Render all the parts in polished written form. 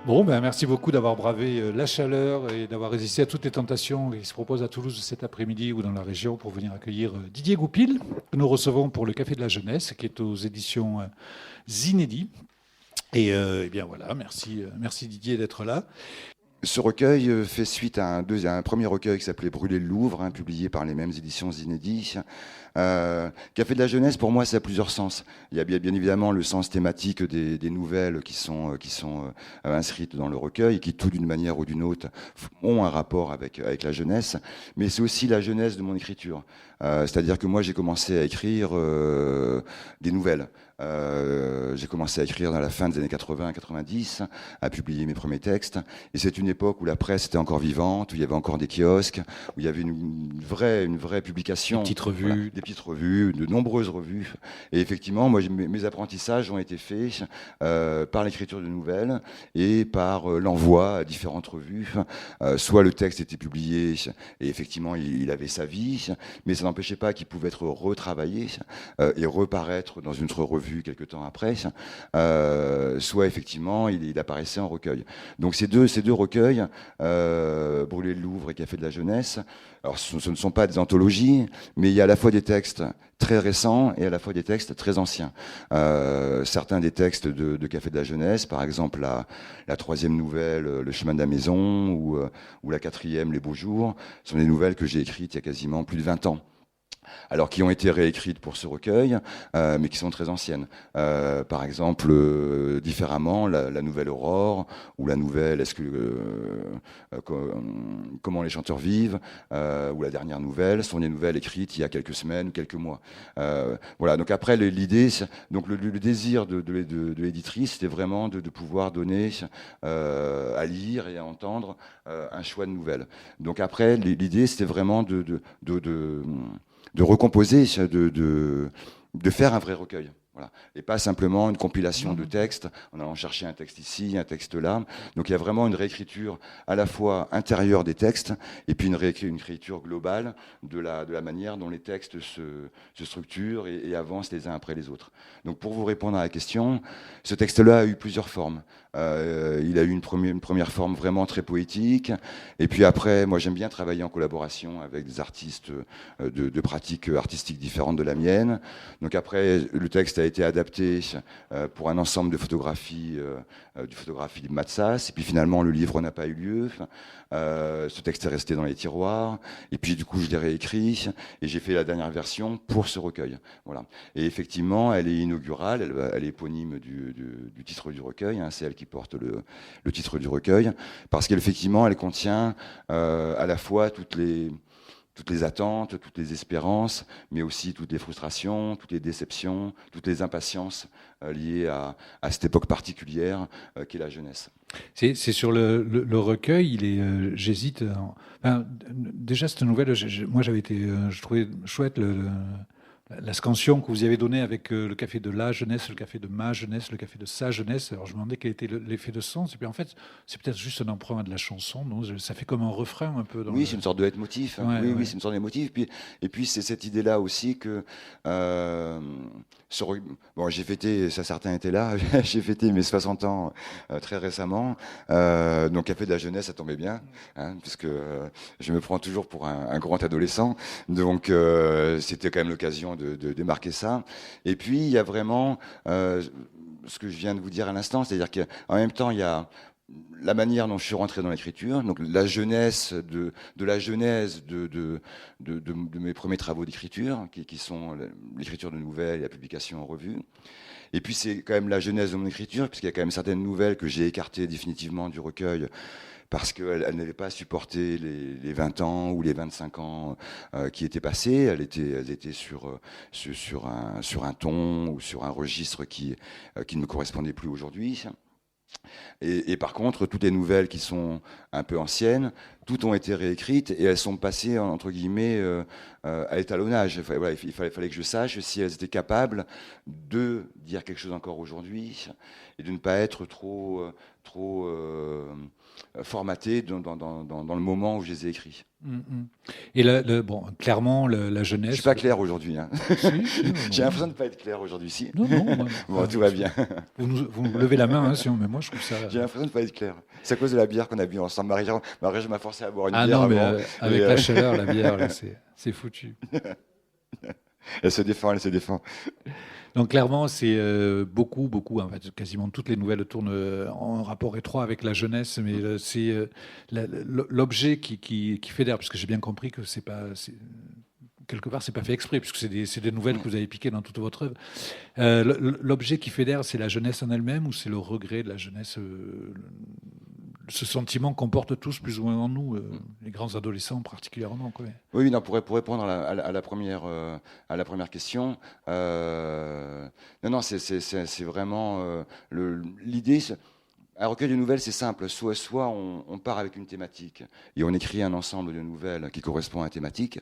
Bon, ben, merci beaucoup d'avoir bravé la chaleur et d'avoir résisté à toutes les tentations qui se proposent à Toulouse cet après-midi ou dans la région pour venir accueillir Didier Goupil, que nous recevons pour le Café de la Jeunesse, qui est aux éditions Zinedine. Et eh bien voilà, merci Didier d'être là. Ce recueil fait suite à un premier recueil qui s'appelait Brûler le Louvre, hein, publié par les mêmes éditions Zinedine. Café de la jeunesse, pour moi, ça a plusieurs sens. Il y a bien évidemment le sens thématique des nouvelles qui sont inscrites dans le recueil et qui, tout d'une manière ou d'une autre, ont un rapport avec la jeunesse. Mais c'est aussi la jeunesse de mon écriture. C'est-à-dire que moi, j'ai commencé à écrire des nouvelles. J'ai commencé à écrire dans la fin des années 80-90, à publier mes premiers textes. Et c'est une époque où la presse était encore vivante, où il y avait encore des kiosques, où il y avait une vraie Des publication. petites Voilà, revues. des petites revues, de nombreuses revues. Et effectivement, moi, mes apprentissages ont été faits par l'écriture de nouvelles et par l'envoi à différentes revues. Soit le texte était publié et effectivement, il avait sa vie, mais ça n'empêchait pas qu'il pouvait être retravaillé et reparaître dans une autre revue quelques temps après. Soit effectivement, il apparaissait en recueil. Donc ces deux recueils, Brûler le Louvre et Café de la jeunesse, alors ce ne sont pas des anthologies, mais il y a à la fois des textes très récents et à la fois des textes très anciens. Certains des textes de Café de la jeunesse, par exemple la troisième nouvelle, Le chemin de la maison, ou la quatrième, Les beaux jours, sont des nouvelles que j'ai écrites il y a quasiment plus de 20 ans. Alors qui ont été réécrites pour ce recueil, mais qui sont très anciennes. Par exemple, différemment, la nouvelle Aurore, ou la nouvelle Comment les chanteurs vivent, ou la dernière nouvelle, sont des nouvelles écrites il y a quelques semaines ou quelques mois. Voilà, donc après, l'idée, donc le désir de l'éditrice, c'était vraiment de pouvoir donner à lire et à entendre un choix de nouvelles. Donc après, l'idée, c'était vraiment de recomposer, de faire un vrai recueil. Voilà. Et pas simplement une compilation de textes, en allant chercher un texte ici, un texte là. Donc il y a vraiment une réécriture à la fois intérieure des textes et puis une réécriture globale de la manière dont les textes se structurent et avancent les uns après les autres. Donc pour vous répondre à la question, ce texte-là a eu plusieurs formes. Il a eu une première forme vraiment très poétique. Et puis après, moi j'aime bien travailler en collaboration avec des artistes de pratiques artistiques différentes de la mienne. Donc après, le texte a été adapté pour un ensemble de photographies, du photographie de Matsas. Et puis finalement, le livre n'a pas eu lieu. Ce texte est resté dans les tiroirs. Et puis du coup, je l'ai réécrit et j'ai fait la dernière version pour ce recueil. Voilà. Et effectivement, elle est inaugurale, elle est éponyme du titre du recueil. Hein, c'est elle qui porte le titre du recueil, parce qu'effectivement, elle contient à la fois toutes les attentes, toutes les espérances, mais aussi toutes les frustrations, toutes les déceptions, toutes les impatiences liées à cette époque particulière qu'est la jeunesse. C'est sur le recueil, j'hésite. Enfin, déjà, cette nouvelle, moi j'avais été, je trouvais chouette la scansion que vous y avez donnée avec le café de la jeunesse, le café de ma jeunesse, le café de sa jeunesse. Alors je me demandais quel était l'effet de sens. Et puis en fait, c'est peut-être juste un emprunt de la chanson, non? Ça fait comme un refrain un peu dans Oui, le. c'est une sorte de leitmotiv. Hein. Ouais, Oui, oui, ouais. c'est une sorte de leitmotiv. Et puis c'est cette idée-là aussi que euh, bon, j'ai fêté, ça certains étaient là, j'ai fêté mes 60 ans très récemment. Donc Café de la jeunesse, ça tombait bien, hein, puisque je me prends toujours pour un grand adolescent. Donc c'était quand même l'occasion de démarquer ça. Et puis il y a vraiment ce que je viens de vous dire à l'instant, c'est-à-dire qu'en même temps il y a la manière dont je suis rentré dans l'écriture, donc la jeunesse de la genèse de mes premiers travaux d'écriture, qui sont l'écriture de nouvelles et la publication en revue. Et puis c'est quand même la genèse de mon écriture, puisqu'il y a quand même certaines nouvelles que j'ai écartées définitivement du recueil, parce qu'elle n'avait pas supporté les 20 ans ou les 25 ans qui étaient passés. Elles étaient sur un ton ou sur un registre qui ne me correspondait plus aujourd'hui. Et par contre, toutes les nouvelles qui sont un peu anciennes, toutes ont été réécrites et elles sont passées, entre guillemets, à l'étalonnage. Voilà, il fallait que je sache si elles étaient capables de dire quelque chose encore aujourd'hui et de ne pas être trop formatées dans le moment où je les ai écrits. Et bon, clairement, la jeunesse. Je suis pas clair aujourd'hui. Hein. Si, J'ai l'impression de ne pas être clair aujourd'hui. Si. Non. Bon, tout va bien. Vous levez la main, hein, mais moi je trouve ça. J'ai l'impression de ne pas être clair. C'est à cause de la bière qu'on a bu ensemble. Marie, je m'a forcé à boire une bière non, mais avant. avec la chaleur, la bière, là, c'est foutu. Elle se défend. Donc clairement, c'est beaucoup, en fait, quasiment toutes les nouvelles tournent en rapport étroit avec la jeunesse, mais c'est l'objet qui fédère, puisque j'ai bien compris que quelque part, c'est pas fait exprès, puisque c'est des nouvelles que vous avez piquées dans toute votre œuvre. L'objet qui fédère, c'est la jeunesse en elle-même, ou c'est le regret de la jeunesse, ce sentiment qu'on porte tous plus ou moins en nous, les grands adolescents particulièrement, quoi. Oui, non, pour répondre à la première question, non, c'est vraiment l'idée. Un recueil de nouvelles, c'est simple. Soit on part avec une thématique et on écrit un ensemble de nouvelles qui correspond à une thématique.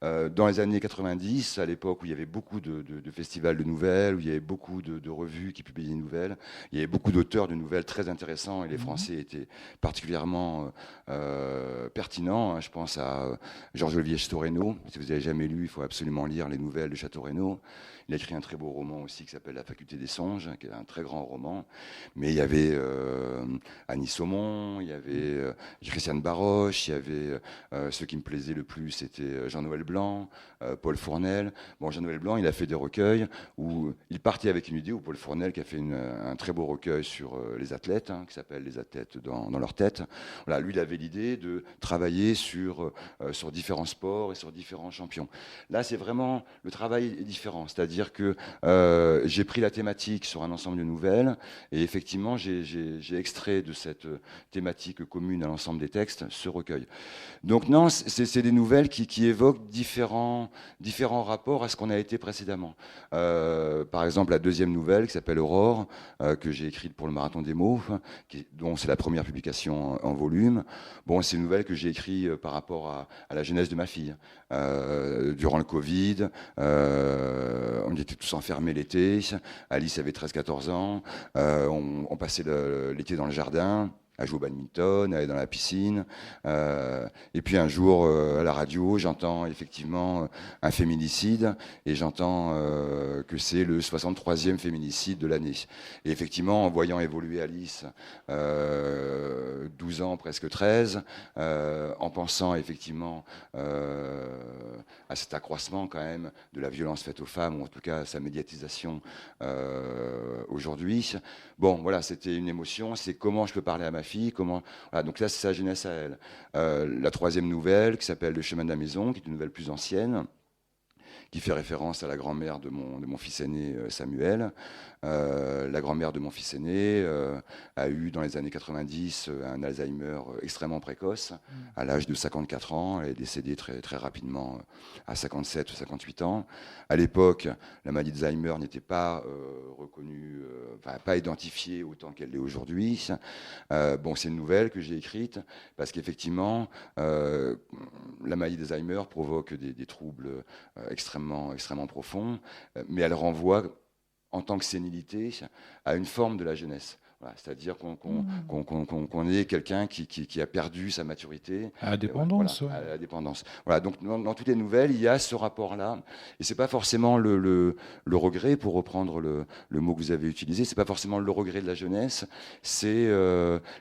Dans les années 90, à l'époque où il y avait beaucoup de festivals de nouvelles, où il y avait beaucoup de revues qui publiaient des nouvelles, il y avait beaucoup d'auteurs de nouvelles très intéressants et les Français étaient particulièrement pertinents. Hein. Je pense à Georges-Olivier Château-Renaud. Si vous n'avez jamais lu, il faut absolument lire les nouvelles de Château-Renaud. Il a écrit un très beau roman aussi qui s'appelle La Faculté des songes, qui est un très grand roman. Mais il y avait Annie Saumon, il y avait Christiane Baroche, il y avait ceux qui me plaisaient le plus, c'était Jean-Noël Blanc, Paul Fournel. Bon, Jean-Noël Blanc, il a fait des recueils où il partait avec une idée, ou Paul Fournel qui a fait un très beau recueil sur les athlètes, qui s'appelle Les athlètes dans leur tête. Voilà, lui, il avait l'idée de travailler sur différents sports et sur différents champions. Là, c'est vraiment, le travail est différent, c'est-à-dire que j'ai pris la thématique sur un ensemble de nouvelles et effectivement j'ai extrait de cette thématique commune à l'ensemble des textes ce recueil. Donc non, c'est des nouvelles qui évoquent différents rapports à ce qu'on a été précédemment. Par exemple, la deuxième nouvelle qui s'appelle Aurore, que j'ai écrite pour le Marathon des mots, dont c'est la première publication en volume. Bon, c'est une nouvelle que j'ai écrite par rapport à la jeunesse de ma fille. Durant le Covid, on était tous enfermés l'été. Alice avait 13-14 ans. On passait l'été dans le jardin, à jouer au badminton, à aller dans la piscine. Et puis un jour, à la radio, j'entends effectivement un féminicide et j'entends que c'est le 63e féminicide de l'année. Et effectivement, en voyant évoluer Alice, 12 ans, presque 13, en pensant effectivement à cet accroissement quand même de la violence faite aux femmes, ou en tout cas à sa médiatisation aujourd'hui. Bon, voilà, c'était une émotion, c'est comment je peux parler à ma fille, voilà, donc là, c'est sa jeunesse à elle. La troisième nouvelle, qui s'appelle Le chemin de la maison, qui est une nouvelle plus ancienne, qui fait référence à la grand-mère de mon fils aîné Samuel. La grand-mère de mon fils aîné a eu dans les années 90 un Alzheimer extrêmement précoce, à l'âge de 54 ans. Elle est décédée très, très rapidement à 57 ou 58 ans. À l'époque, la maladie d'Alzheimer n'était pas reconnue, pas identifiée autant qu'elle l'est aujourd'hui. Bon, c'est une nouvelle que j'ai écrite parce qu'effectivement, la maladie d'Alzheimer provoque des troubles extrêmement profonds, mais elle renvoie en tant que sénilité à une forme de la jeunesse. Voilà, c'est-à-dire qu'on est quelqu'un qui a perdu sa maturité. À la dépendance. Voilà, à la dépendance. Voilà, donc dans toutes les nouvelles, il y a ce rapport-là. Et ce n'est pas forcément le regret, pour reprendre le mot que vous avez utilisé, ce n'est pas forcément le regret de la jeunesse, c'est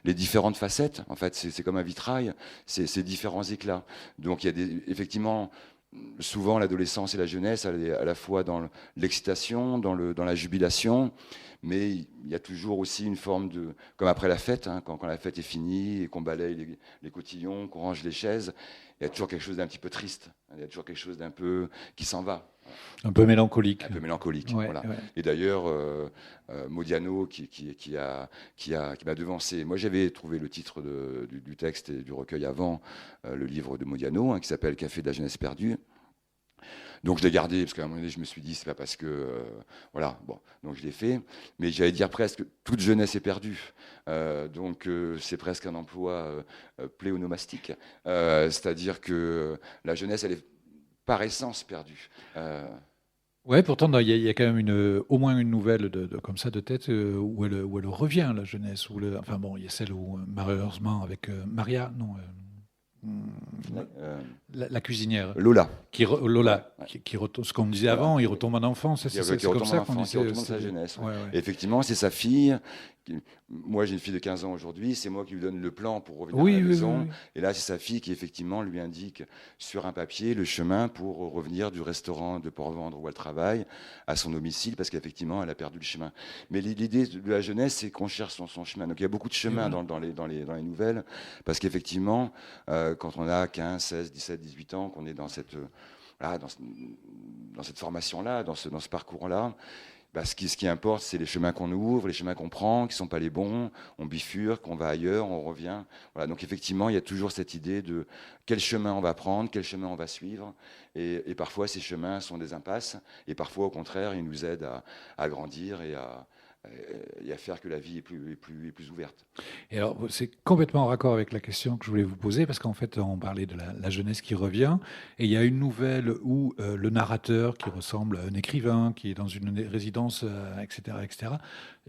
les différentes facettes. En fait, c'est comme un vitrail, c'est différents éclats. Donc il y a effectivement... Souvent, l'adolescence et la jeunesse, elle est à la fois dans l'excitation, dans la jubilation, mais il y a toujours aussi une forme de... Comme après la fête, quand la fête est finie et qu'on balaye les cotillons, qu'on range les chaises, il y a toujours quelque chose d'un petit peu triste, il y a toujours quelque chose d'un peu qui s'en va. Un peu mélancolique. Un peu mélancolique, ouais, voilà. Ouais. Et d'ailleurs, Modiano, qui m'a devancé. Moi, j'avais trouvé le titre du texte et du recueil avant le livre de Modiano, qui s'appelle Café de la jeunesse perdue. Donc je l'ai gardé, parce qu'à un moment donné, je me suis dit, c'est pas parce que... voilà, bon, donc je l'ai fait. Mais j'allais dire presque, toute jeunesse est perdue. Donc c'est presque un emploi pléonomastique. C'est-à-dire que la jeunesse, elle est par essence perdue. Ouais, pourtant, il y a quand même au moins une nouvelle comme ça de tête où elle revient, la jeunesse. Enfin bon, il y a celle où, malheureusement, avec Maria, non, La- hum, euh, la cuisinière, Lola. Ouais, Lola, ouais. qui retombe, ce qu'on me disait Voilà. avant, il retombe en enfance, Qui c'est comme retombe en ça qu'on enfance, qui disait. retombe dans sa jeunesse. Ouais. Ouais, ouais. Et effectivement, c'est sa fille. Moi, j'ai une fille de 15 ans aujourd'hui. C'est moi qui lui donne le plan pour revenir à la Oui, oui, oui, maison. oui. Et là, c'est sa fille qui, effectivement, lui indique sur un papier le chemin pour revenir du restaurant de Port-Vendre où elle travaille à son domicile, parce qu'effectivement, elle a perdu le chemin. Mais l'idée de la jeunesse, c'est qu'on cherche son chemin. Donc, il y a beaucoup de Et chemins voilà. dans les nouvelles, parce qu'effectivement, quand on a 15, 16, 17, 18 ans, qu'on est dans cette voilà, dans cette formation-là, dans ce parcours-là, bah, ce qui importe, c'est les chemins qu'on ouvre, les chemins qu'on prend, qui ne sont pas les bons, on bifurque, on va ailleurs, on revient. Voilà, donc effectivement, il y a toujours cette idée de quel chemin on va prendre, quel chemin on va suivre. Et parfois, ces chemins sont des impasses, et parfois, au contraire, ils nous aident à grandir et à faire que la vie est plus ouverte. Et alors, c'est complètement en raccord avec la question que je voulais vous poser, parce qu'en fait, on parlait de la jeunesse qui revient, et il y a une nouvelle où le narrateur, qui ressemble à un écrivain, qui est dans une résidence, etc., etc.,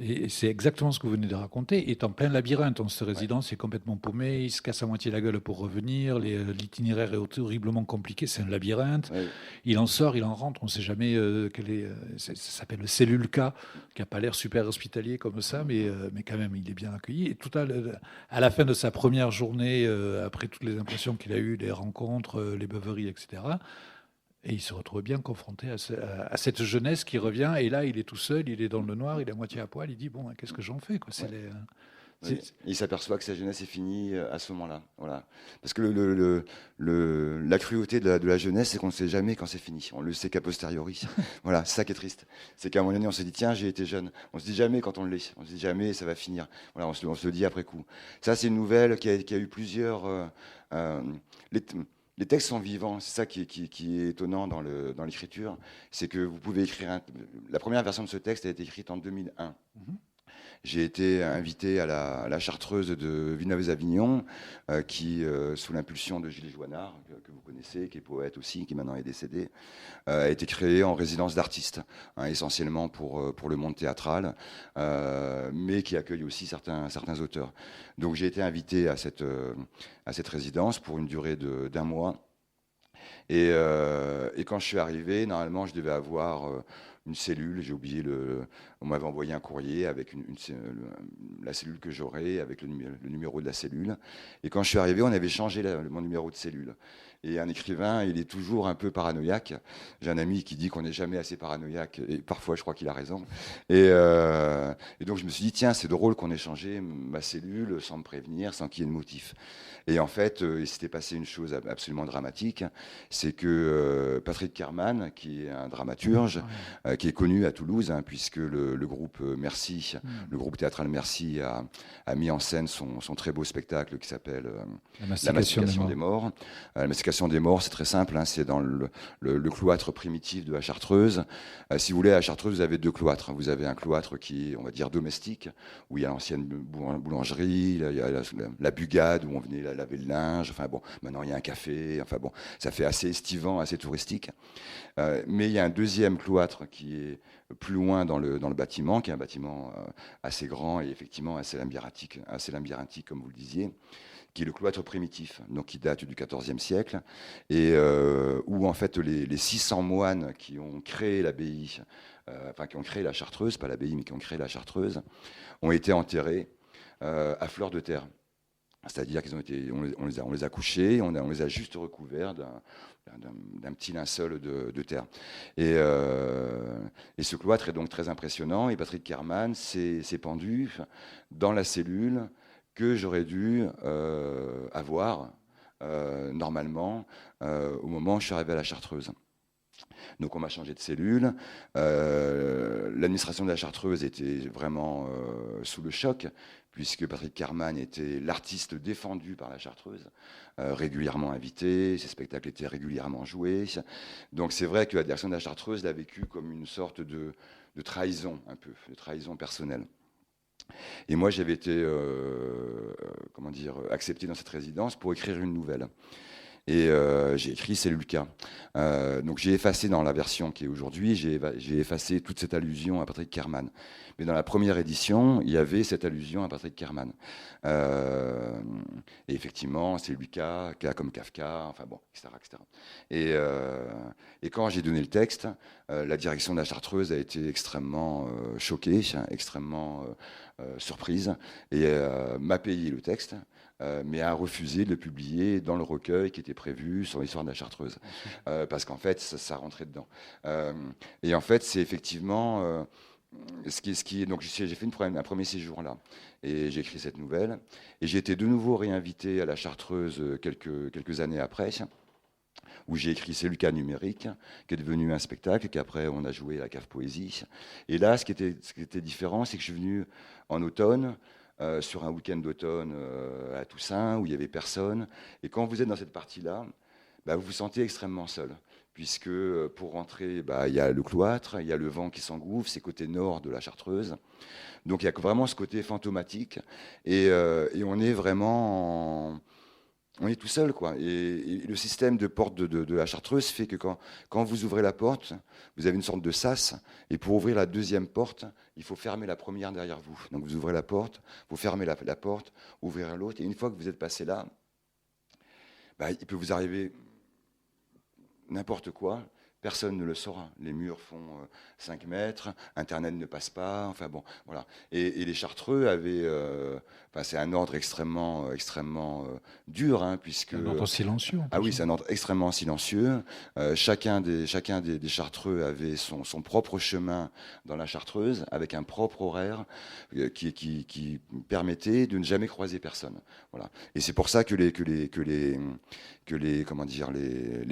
et c'est exactement ce que vous venez de raconter, est en plein labyrinthe. Dans cette Ouais. résidence, il est complètement paumé, il se casse à moitié la gueule pour revenir, l'itinéraire est horriblement compliqué, c'est un labyrinthe. Ouais. Il en sort, il en rentre, on ne sait jamais quel est. Ça s'appelle le cellule K, qui n'a pas l'air super hospitalier comme ça, mais quand même, il est bien accueilli. Et à la fin de sa première journée, après toutes les impressions qu'il a eues, les rencontres, les beuveries, etc., et il se retrouve bien confronté à cette jeunesse qui revient. Et là, il est tout seul, il est dans le noir, il est à moitié à poil. Il dit bon, qu'est-ce que j'en fais quoi, Ouais. Oui. c'est- Il s'aperçoit que sa jeunesse est finie à ce moment-là. Voilà. Parce que la cruauté de la jeunesse, c'est qu'on ne sait jamais quand c'est fini. On le sait qu'a posteriori. Voilà, c'est ça qui est triste. C'est qu'à un moment donné, on se dit, tiens, j'ai été jeune. On se dit jamais quand on l'est. On se dit jamais, ça va finir. Voilà, on se le dit après coup. Ça, c'est une nouvelle qui a eu plusieurs. Euh, les, les textes sont vivants. C'est ça qui est étonnant dans l'écriture. C'est que vous pouvez écrire. La première version de ce texte a été écrite en 2001. Mhm. J'ai été invité à la Chartreuse de Villeneuve-les-Avignon, qui, sous l'impulsion de Gilles Joannard, que vous connaissez, qui est poète aussi, qui maintenant est décédé, a été créée en résidence d'artistes, hein, essentiellement pour le monde théâtral, mais qui accueille aussi certains auteurs. Donc j'ai été invité à cette résidence pour une durée d'un mois. Et quand je suis arrivé, normalement, je devais avoir une cellule. J'ai oublié on m'avait envoyé un courrier avec la cellule que j'aurais, avec le numéro de la cellule. Et quand je suis arrivé, on avait changé mon numéro de cellule. Et un écrivain, il est toujours un peu paranoïaque. J'ai un ami qui dit qu'on n'est jamais assez paranoïaque, et parfois, je crois qu'il a raison. Et donc, je me suis dit, tiens, c'est drôle qu'on ait changé ma cellule sans me prévenir, sans qu'il y ait de motif. Et en fait, il s'était passé une chose absolument dramatique, c'est que Patrick Kerman, qui est un dramaturge, qui est connu à Toulouse, hein, puisque le groupe Merci, le groupe théâtral Merci a mis en scène son très beau spectacle qui s'appelle La mastication des morts. La mastication des morts, c'est très simple, hein, c'est dans le cloître primitif de la Chartreuse. Si vous voulez, à la Chartreuse, vous avez deux cloîtres. Vous avez un cloître qui est, on va dire, domestique, où il y a l'ancienne boulangerie, il y a la bugade où on venait laver le linge. Enfin bon, maintenant il y a un café. Enfin bon, ça fait assez estivant, assez touristique. Mais il y a un deuxième cloître qui est plus loin dans le bâtiment, qui est un bâtiment assez grand et effectivement assez labyrinthique, comme vous le disiez, qui est le cloître primitif, donc qui date du XIVe siècle, et où en fait les 600 moines qui ont créé l'abbaye, enfin qui ont créé la Chartreuse, pas l'abbaye, mais qui ont créé la Chartreuse, ont été enterrés à fleur de terre. C'est-à-dire on les a couchés, on les a juste recouverts d'un petit linceul de terre. Et ce cloître est donc très impressionnant. Et Patrick Kerman s'est pendu dans la cellule que j'aurais dû avoir normalement au moment où je suis arrivé à la Chartreuse. Donc on m'a changé de cellule. L'administration de la Chartreuse était vraiment sous le choc, puisque Patrick Kerman était l'artiste défendu par la Chartreuse, régulièrement invité, ses spectacles étaient régulièrement joués. Donc c'est vrai que la direction de la Chartreuse l'a vécu comme une sorte de trahison, un peu, de trahison personnelle. Et moi j'avais été, comment dire, accepté dans cette résidence pour écrire une nouvelle. Et j'ai écrit Cellule K. Donc j'ai effacé dans la version qui est aujourd'hui, j'ai effacé toute cette allusion à Patrick Kerman. Mais dans la première édition, il y avait cette allusion à Patrick Kerman. Et effectivement, Cellule K, K comme Kafka, enfin bon, etc. etc. Et quand j'ai donné le texte, la direction de la Chartreuse a été extrêmement choquée, extrêmement surprise, et m'a payé le texte. Mais a refusé de le publier dans le recueil qui était prévu sur l'histoire de la Chartreuse, parce qu'en fait, ça rentrait dedans. Et en fait, c'est effectivement donc j'ai fait un premier séjour là, et j'ai écrit cette nouvelle, et j'ai été de nouveau réinvité à la Chartreuse quelques années après, où j'ai écrit C'est Lucas numérique, qui est devenu un spectacle, qu'après on a joué à la Cave Poésie. Et là, ce qui était différent, c'est que je suis venu en automne, sur un week-end d'automne à Toussaint, où il n'y avait personne. Et quand vous êtes dans cette partie-là, vous vous sentez extrêmement seul. Puisque pour rentrer, il y a le cloître, il y a le vent qui s'engouffre, c'est côté nord de la Chartreuse. Donc il y a vraiment ce côté fantomatique. Et on est vraiment... On est tout seul, quoi. Et le système de porte de la Chartreuse fait que quand vous ouvrez la porte, vous avez une sorte de sas. Et pour ouvrir la deuxième porte, il faut fermer la première derrière vous. Donc vous ouvrez la porte, vous fermez la porte, ouvrir l'autre. Et une fois que vous êtes passé là, il peut vous arriver n'importe quoi. Personne ne le saura. Les murs font 5 mètres, Internet ne passe pas, enfin bon, voilà. Et les Chartreux avaient... c'est un ordre extrêmement dur, hein, puisque... Un ordre silencieux. Ah oui, c'est un ordre extrêmement silencieux. Chacun des Chartreux avait son propre chemin dans la Chartreuse, avec un propre horaire qui permettait de ne jamais croiser personne. Voilà. Et c'est pour ça que les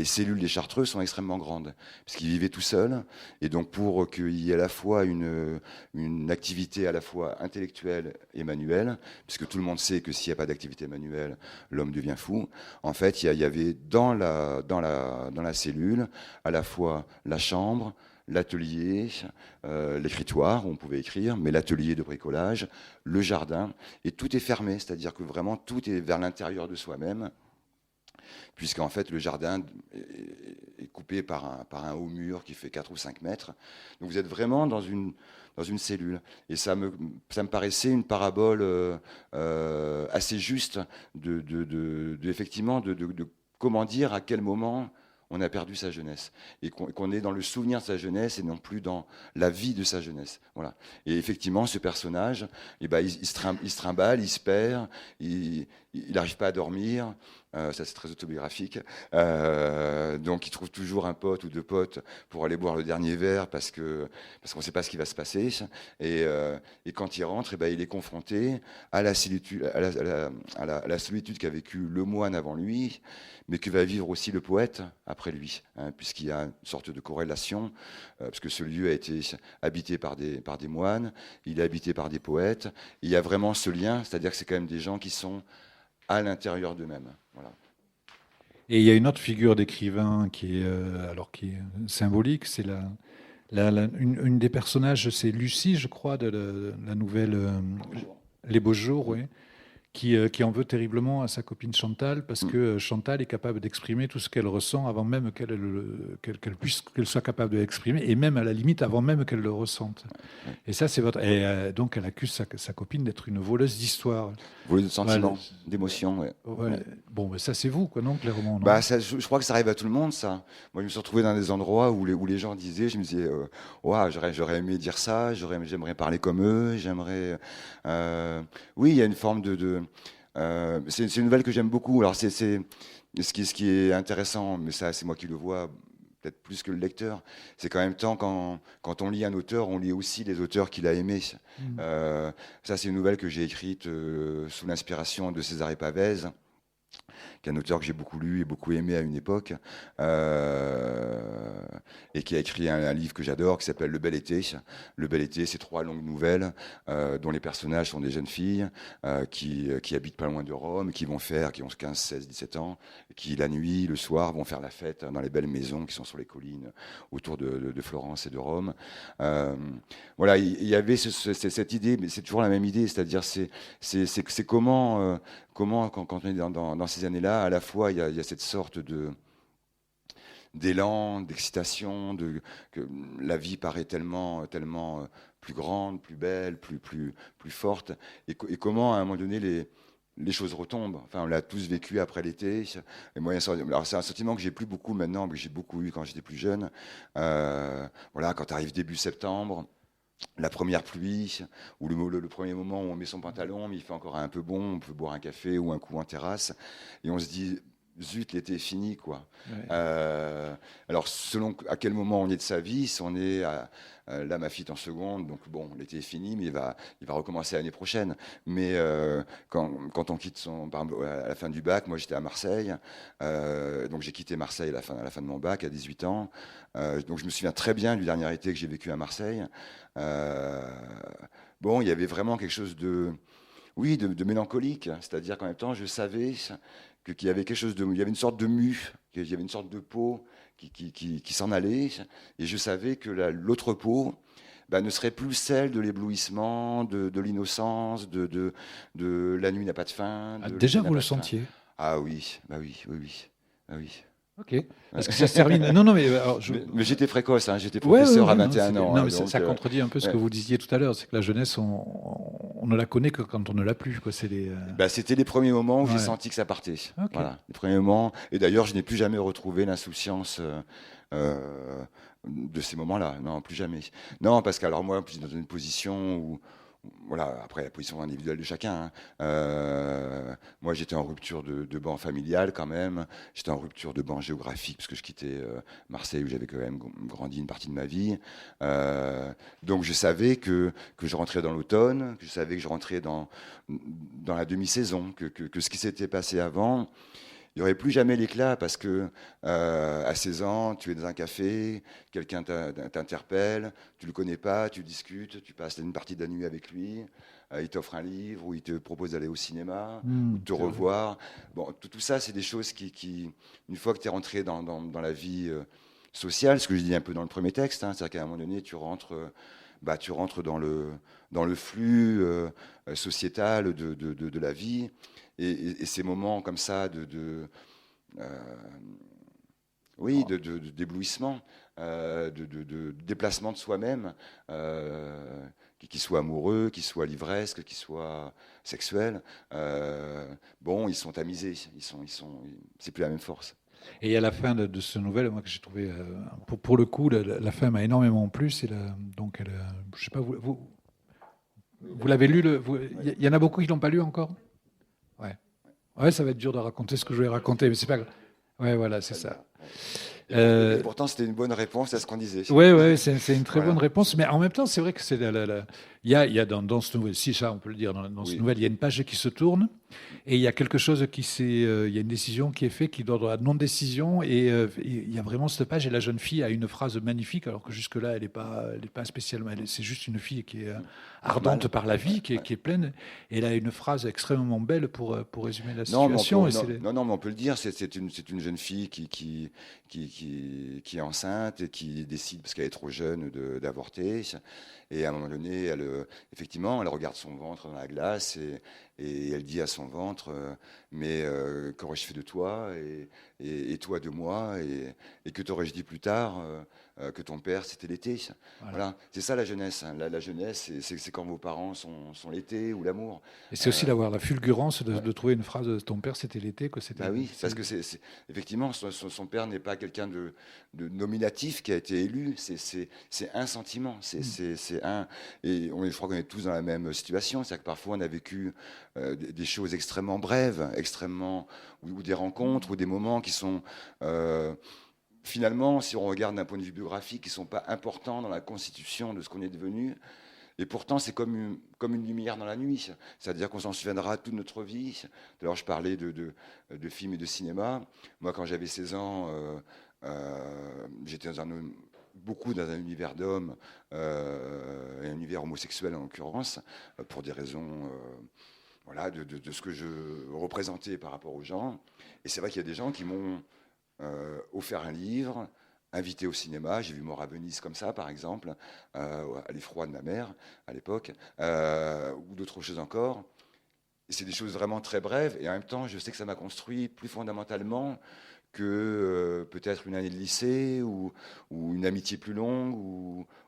cellules des Chartreux sont extrêmement grandes, parce qu'ils vivaient tout seuls, et donc pour qu'il y ait à la fois une activité à la fois intellectuelle et manuelle, puisque tout le monde sait que s'il n'y a pas d'activité manuelle, l'homme devient fou. En fait, il y avait dans la cellule à la fois la chambre, l'atelier, l'écritoire où on pouvait écrire, mais l'atelier de bricolage, le jardin, et tout est fermé, c'est-à-dire que vraiment tout est vers l'intérieur de soi-même, puisqu'en fait le jardin est coupé par un haut mur qui fait 4 ou 5 mètres. Donc vous êtes vraiment dans une cellule. Et ça me paraissait une parabole assez juste effectivement de comment dire à quel moment on a perdu sa jeunesse, et qu'on est dans le souvenir de sa jeunesse et non plus dans la vie de sa jeunesse. Voilà. Et effectivement, ce personnage, il se trimballe, il se perd, il n'arrive pas à dormir. Ça, c'est très autobiographique. Donc, il trouve toujours un pote ou deux potes pour aller boire le dernier verre parce qu'on ne sait pas ce qui va se passer. Et quand il rentre, il est confronté à la solitude, à la solitude qu'a vécu le moine avant lui, mais que va vivre aussi le poète après lui, hein, puisqu'il y a une sorte de corrélation, parce que ce lieu a été habité par des moines, il est habité par des poètes. Il y a vraiment ce lien, c'est-à-dire que c'est quand même des gens qui sont à l'intérieur d'eux-mêmes. Voilà. Et il y a une autre figure d'écrivain qui est symbolique, c'est une des personnages, c'est Lucie, je crois, de la nouvelle Les Beaux Jours, oui, qui en veut terriblement à sa copine Chantal, parce que Chantal est capable d'exprimer tout ce qu'elle ressent avant même qu'elle soit capable de l'exprimer, et même à la limite avant même qu'elle le ressente. Et ça, c'est votre. Et donc, elle accuse sa copine d'être une voleuse d'histoire. Voleuse de sentiments, d'émotions. Ouais. Ouais. Bon, mais ça, c'est vous, quoi, non, clairement. Non je crois que ça arrive à tout le monde, ça. Moi, je me suis retrouvé dans des endroits où les gens disaient, je me disais, j'aurais aimé dire ça, j'aimerais parler comme eux, j'aimerais. Oui, il y a une forme c'est une nouvelle que j'aime beaucoup. Alors, c'est ce qui est intéressant, mais ça, c'est moi qui le vois peut-être plus que le lecteur, c'est qu'en même temps, quand on lit un auteur, on lit aussi les auteurs qu'il a aimés. Ça, c'est une nouvelle que j'ai écrite sous l'inspiration de César Pavese, qui est un auteur que j'ai beaucoup lu et beaucoup aimé à une époque, et qui a écrit un livre que j'adore, qui s'appelle Le Bel Été. Le Bel Été, c'est 3 longues nouvelles dont les personnages sont des jeunes filles qui habitent pas loin de Rome, qui ont 15, 16, 17 ans, qui la nuit, le soir, vont faire la fête dans les belles maisons qui sont sur les collines autour de Florence et de Rome. Voilà, il y avait cette idée, mais c'est toujours la même idée, c'est-à-dire c'est comment comment, quand on est dans ces années-là, à la fois, il y a cette sorte d'élan, d'excitation, que la vie paraît tellement, tellement plus grande, plus belle, plus forte, et comment, à un moment donné, les choses retombent. Enfin, on l'a tous vécu après l'été. Et moi, alors c'est un sentiment que j'ai plus beaucoup maintenant, mais que j'ai beaucoup eu quand j'étais plus jeune. Voilà, quand tu arrives début septembre, la première pluie, ou le premier moment où on met son pantalon, mais il fait encore un peu bon, on peut boire un café ou un coup en terrasse, et on se dit, zut, l'été est fini, quoi. Ouais. Alors, selon à quel moment on est de sa vie, si on est là, ma fille est en seconde, donc bon, l'été est fini, mais il va recommencer l'année prochaine. Mais quand on quitte par exemple, à la fin du bac, moi j'étais à Marseille, donc j'ai quitté Marseille à la fin de mon bac à 18 ans. Donc je me souviens très bien du dernier été que j'ai vécu à Marseille. Bon, il y avait vraiment quelque chose oui, de mélancolique, c'est-à-dire qu'en même temps, je savais qu'il y avait quelque chose il y avait une sorte de mue, qu'il y avait une sorte de peau qui s'en allait, et je savais que l'autre peau ne serait plus celle de l'éblouissement, de l'innocence, de la nuit n'a pas de fin, Ah, de déjà, l'été n'a vous le pas de fin. sentiez? Ah oui, bah oui, oui, oui, ah oui. Ok. Parce que ça se termine. Non, non, mais alors, Mais j'étais précoce, hein, j'étais ouais, professeur à non, 21 ans. non, Hein, mais donc, ça contredit un peu ce que ouais. vous disiez tout à l'heure. C'est que la jeunesse, on ne la connaît que quand on ne l'a plus. Quoi. C'est C'était les premiers moments où j'ai ouais. senti que ça partait. Ok. Voilà, les premiers moments. Et d'ailleurs, je n'ai plus jamais retrouvé l'insouciance de ces moments-là. Non, plus jamais. Non, parce que alors moi, je suis dans une position où, voilà, après la position individuelle de chacun. Hein. Moi, j'étais en rupture de banc familial quand même. J'étais en rupture de banc géographique parce que je quittais Marseille où j'avais quand même grandi une partie de ma vie. Donc, je savais que je rentrais dans l'automne, que je savais que je rentrais dans la demi-saison, que ce qui s'était passé avant, il n'y aurait plus jamais l'éclat parce que à 16 ans, tu es dans un café, quelqu'un t'interpelle, tu ne le connais pas, tu discutes, tu passes une partie de la nuit avec lui, il t'offre un livre ou il te propose d'aller au cinéma ou de te C'est vrai. revoir. Bon, tout ça, c'est des choses une fois que tu es rentré dans la vie sociale, ce que je dis un peu dans le premier texte, hein, c'est-à-dire qu'à un moment donné, tu rentres dans le flux sociétal de la vie. Et ces moments comme ça euh, oui, d'éblouissement, de déplacement de soi-même, qui soit amoureux, qui soit livresque, qui soit sexuel, bon, ils sont tamisés, c'est plus la même force. Et à la fin de ce nouvel, moi que j'ai trouvé, pour le coup, la fin m'a énormément plu. Donc, je sais pas, vous l'avez lu. Il y en a beaucoup qui l'ont pas lu encore. Ouais. Ouais, ça va être dur de raconter ce que je vais raconter, mais c'est pas grave. Ouais, voilà, c'est ça. Et pourtant, c'était une bonne réponse à ce qu'on disait. Ouais, ouais, c'est une très Voilà. bonne réponse, mais en même temps, c'est vrai que c'est il y a dans ce nouvel, si ça, on peut le dire, dans ce Oui. nouvel, il y a une page qui se tourne et il y a quelque chose il y a une décision qui est faite qui donne la non-décision et il y a vraiment cette page et la jeune fille a une phrase magnifique alors que jusque-là, elle est pas spécialement, c'est juste une fille qui est ardente par la vie, qui est pleine et elle a une phrase extrêmement belle pour résumer la Non, mais situation. non, mais on peut le dire, c'est une jeune fille qui est enceinte et qui décide, parce qu'elle est trop jeune, d'avorter. Et à un moment donné, effectivement, elle regarde son ventre dans la glace et elle dit à son ventre, mais qu'aurais-je fait de toi et toi de moi et que t'aurais-je dit plus tard que ton père c'était l'été. Voilà. C'est ça la jeunesse. Hein. La jeunesse, c'est quand vos parents sont l'été ou l'amour. Et c'est aussi d'avoir la fulgurance Ouais. de trouver une phrase de ton père, c'était l'été, que c'était. Bah oui, parce que effectivement, son père n'est pas quelqu'un de nominatif qui a été élu, c'est un sentiment, c'est un. Et je crois qu'on est tous dans la même situation, c'est-à-dire que parfois on a vécu des choses extrêmement brèves, ou des rencontres, ou des moments qui sont. Finalement, si on regarde d'un point de vue biographique, qui ne sont pas importants dans la constitution de ce qu'on est devenu. Et pourtant, c'est comme une lumière dans la nuit. C'est-à-dire qu'on s'en souviendra toute notre vie. Alors, je parlais de films et de cinéma. Moi, quand j'avais 16 ans, j'étais beaucoup dans un univers d'hommes, et un univers homosexuel en l'occurrence, pour des raisons voilà, de ce que je représentais par rapport aux gens. Et c'est vrai qu'il y a des gens qui m'ont offert un livre, invité au cinéma. J'ai vu Mort à Venise comme ça, par exemple, à l'effroi de ma mère à l'époque, ou d'autres choses encore. c'est des choses vraiment très brèves, et en même temps, je sais que ça m'a construit plus fondamentalement que peut-être une année de lycée ou une amitié plus longue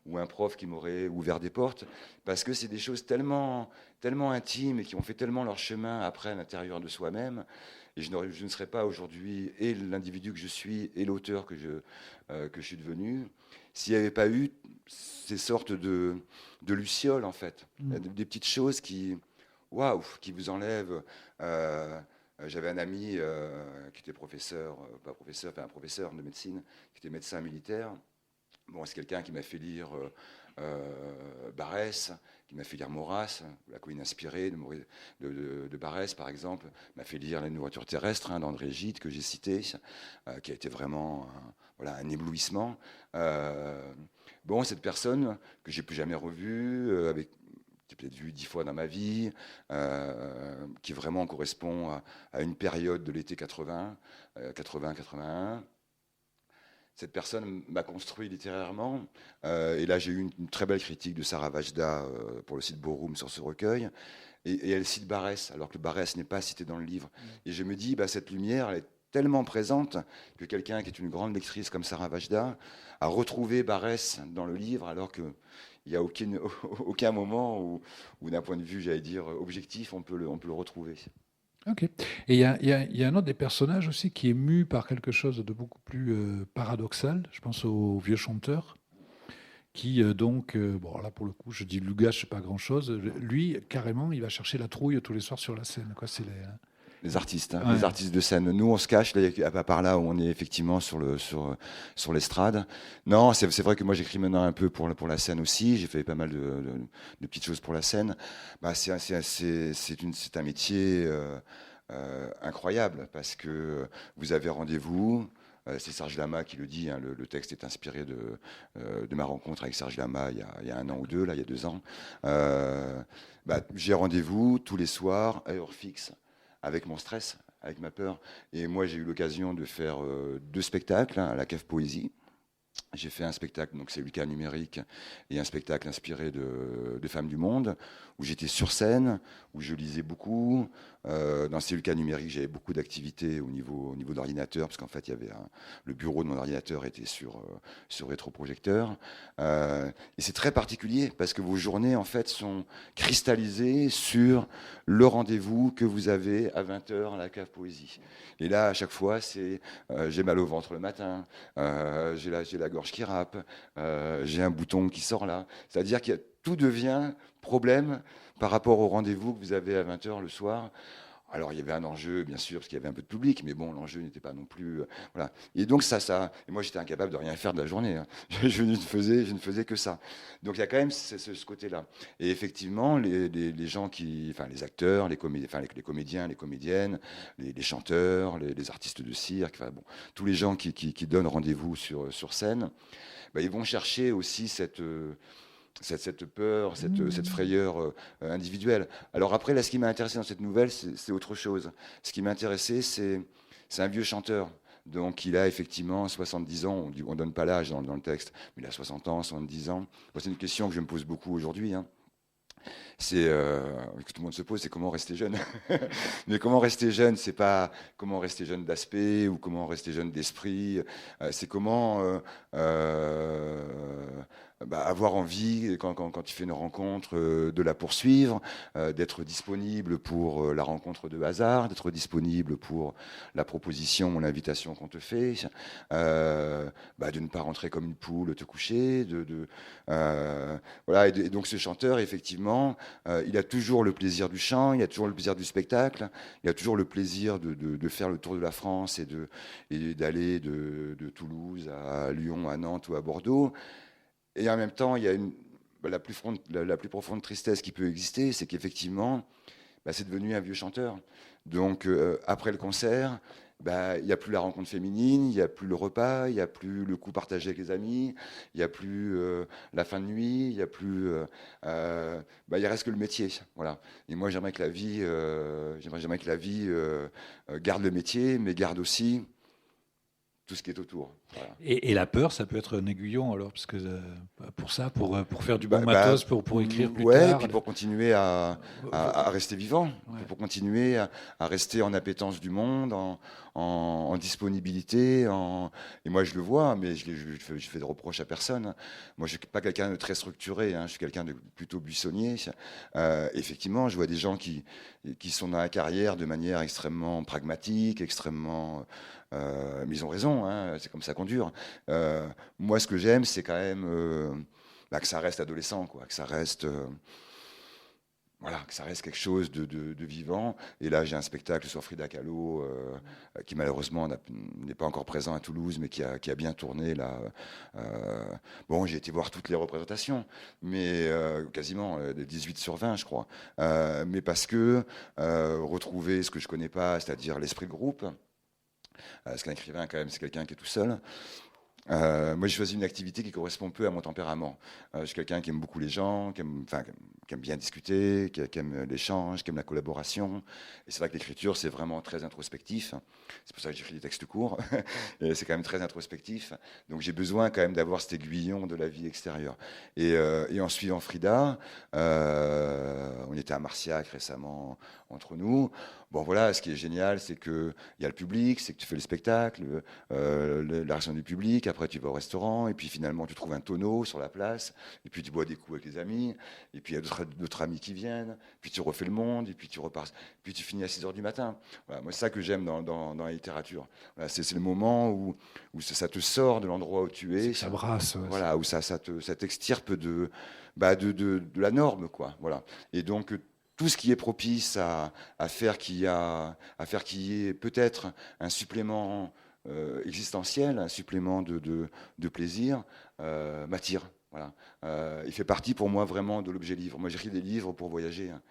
ou un prof qui m'aurait ouvert des portes, parce que c'est des choses tellement, tellement intimes et qui ont fait tellement leur chemin après à l'intérieur de soi-même. Et je ne serais pas aujourd'hui et l'individu que je suis et l'auteur que je suis devenu s'il n'y avait pas eu ces sortes de lucioles, en fait. Des petites choses qui, waouh, qui vous enlèvent. J'avais un ami qui était professeur, pas professeur, enfin un professeur de médecine, qui était médecin militaire. Bon, c'est quelqu'un qui m'a fait lire Barès, qui m'a fait lire Maurras, La colline inspirée de Barès, par exemple, m'a fait lire La nourriture terrestre d'André Gide, que j'ai cité, qui a été vraiment voilà, un éblouissement. Bon, cette personne que j'ai plus jamais revue, avec j'ai peut-être vu 10 fois dans ma vie, qui vraiment correspond à une période de l'été 80, 80-81. Cette personne m'a construit littérairement. Et là, j'ai eu une très belle critique de Sarah Vajda pour le site Borum sur ce recueil. Et elle cite Barès, alors que Barès n'est pas cité dans le livre. Et je me dis, bah, cette lumière, elle est tellement présente que quelqu'un qui est une grande lectrice comme Sarah Vajda a retrouvé Barès dans le livre, alors qu'il n'y a aucun moment où d'un point de vue, j'allais dire, objectif, on peut le retrouver. Ok. Et il y a un autre des personnages aussi qui est mu par quelque chose de beaucoup plus paradoxal. Je pense au vieux chanteur qui bon là pour le coup je dis Lugache pas grand chose. Lui carrément il va chercher la trouille tous les soirs sur la scène. Quoi, c'est Les artistes, ouais. les artistes de scène. Nous, on se cache là, par là où on est effectivement sur l'estrade. Non, c'est vrai que moi, j'écris maintenant un peu pour la scène aussi. J'ai fait pas mal de petites choses pour la scène. Bah, c'est un métier incroyable parce que vous avez rendez-vous. C'est Serge Lama qui le dit, hein, le texte est inspiré de ma rencontre avec Serge Lama il y a 1 an ou 2, là, il y a 2 ans. Bah, j'ai rendez-vous tous les soirs à heure fixe avec mon stress, avec ma peur. Et moi, j'ai eu l'occasion de faire 2 spectacles à la Cave Poésie. J'ai fait un spectacle, donc c'est Lucas Numérique, et un spectacle inspiré de Femmes du Monde, où j'étais sur scène, où je lisais beaucoup. Dans ces Lucas Numérique, j'avais beaucoup d'activités au niveau d'ordinateur, parce qu'en fait, il y avait le bureau de mon ordinateur était sur rétroprojecteur. Et c'est très particulier, parce que vos journées, en fait, sont cristallisées sur le rendez-vous que vous avez à 20h à la Cave Poésie. Et là, à chaque fois, c'est j'ai mal au ventre le matin, j'ai la gorge qui râpe, j'ai un bouton qui sort là. C'est-à-dire que tout devient problème par rapport au rendez-vous que vous avez à 20h le soir. Alors, il y avait un enjeu, bien sûr, parce qu'il y avait un peu de public, mais bon, l'enjeu n'était pas non plus... voilà. Et donc, et moi, j'étais incapable de rien faire de la journée. Hein. Je ne faisais que ça. Donc, il y a quand même ce côté-là. Et effectivement, les gens enfin, les acteurs, les comédiens, les comédiennes, les chanteurs, les artistes de cirque, enfin, bon, tous les gens qui donnent rendez-vous sur scène, bah, ils vont chercher aussi cette peur, cette frayeur individuelle. Alors après, là, ce qui m'a intéressé dans cette nouvelle, c'est autre chose. Ce qui m'a intéressé, c'est un vieux chanteur. Donc il a effectivement 70 ans, on ne donne pas l'âge dans le texte, mais il a 60 ans, 70 ans. Bon, c'est une question que je me pose beaucoup aujourd'hui. Hein. Que tout le monde se pose, c'est comment rester jeune. Mais comment rester jeune, c'est pas comment rester jeune d'aspect ou comment rester jeune d'esprit. C'est comment avoir envie, quand tu fais une rencontre, de la poursuivre, d'être disponible pour la rencontre de hasard, d'être disponible pour la proposition ou l'invitation qu'on te fait, de ne pas rentrer comme une poule, te coucher, voilà. Et donc ce chanteur, effectivement, il a toujours le plaisir du chant, il a toujours le plaisir du spectacle, il a toujours le plaisir de faire le tour de la France et d'aller de Toulouse à Lyon, à Nantes ou à Bordeaux. Et en même temps, il y a la plus profonde tristesse qui peut exister, c'est qu'effectivement, c'est devenu un vieux chanteur. Donc, après le concert, il n'y a plus la rencontre féminine, il n'y a plus le repas, il n'y a plus le coup partagé avec les amis, il n'y a plus la fin de nuit, il n'y a plus... il reste que le métier. Voilà. Et moi, j'aimerais que la vie, garde le métier, mais garde aussi tout ce qui est autour. Voilà. Et la peur, ça peut être un aiguillon alors, parce que pour faire du bon matos, pour écrire plus ouais, tard. et puis pour continuer à rester vivant, Ouais. pour continuer à rester en appétence du monde, en disponibilité. Et moi, je le vois, mais je fais de reproches à personne. Moi, je suis pas quelqu'un de très structuré, hein, je suis quelqu'un de plutôt buissonnier. Effectivement, je vois des gens qui sont dans la carrière de manière extrêmement pragmatique, extrêmement... mais ils ont raison, hein, c'est comme ça qu'on dure. Moi, ce que j'aime, c'est quand même que ça reste adolescent, quoi, que ça reste, voilà, que ça reste quelque chose de vivant. Et là, j'ai un spectacle sur Frida Kahlo qui malheureusement n'est pas encore présent à Toulouse, mais qui a bien tourné là. Bon, j'ai été voir toutes les représentations, mais quasiment 18 sur 20, je crois. Mais parce que retrouver ce que je connais pas, c'est-à-dire l'esprit de groupe. Parce qu'un écrivain, quand même, c'est quelqu'un qui est tout seul. Moi, j'ai choisi une activité qui correspond peu à mon tempérament. Je suis quelqu'un qui aime beaucoup les gens, qui aime bien discuter, qui aime l'échange, qui aime la collaboration. Et c'est vrai que l'écriture, c'est vraiment très introspectif. C'est pour ça que j'écris des textes courts. Et c'est quand même très introspectif. Donc, j'ai besoin quand même d'avoir cet aiguillon de la vie extérieure. Et en suivant Frida, on était à Marciac récemment entre nous. Bon, voilà, ce qui est génial, c'est qu'il y a le public, c'est que tu fais le spectacle, la réaction du public, après tu vas au restaurant, et puis finalement tu trouves un tonneau sur la place, et puis tu bois des coups avec les amis, et puis il y a d'autres amis qui viennent, puis tu refais le monde, et puis tu repars, puis tu finis à 6 heures du matin. Voilà, moi, c'est ça que j'aime dans la littérature. Voilà, c'est le moment où ça te sort de l'endroit où tu es. Ça brasse. Ouais, voilà, où ça t'extirpe de la norme, quoi. Voilà. Et donc, tout ce qui est propice à faire qu'il y ait peut-être un supplément existentiel, un supplément de plaisir, m'attire. Voilà. Il fait partie pour moi vraiment de l'objet livre. Moi, j'écris des livres pour voyager. Hein.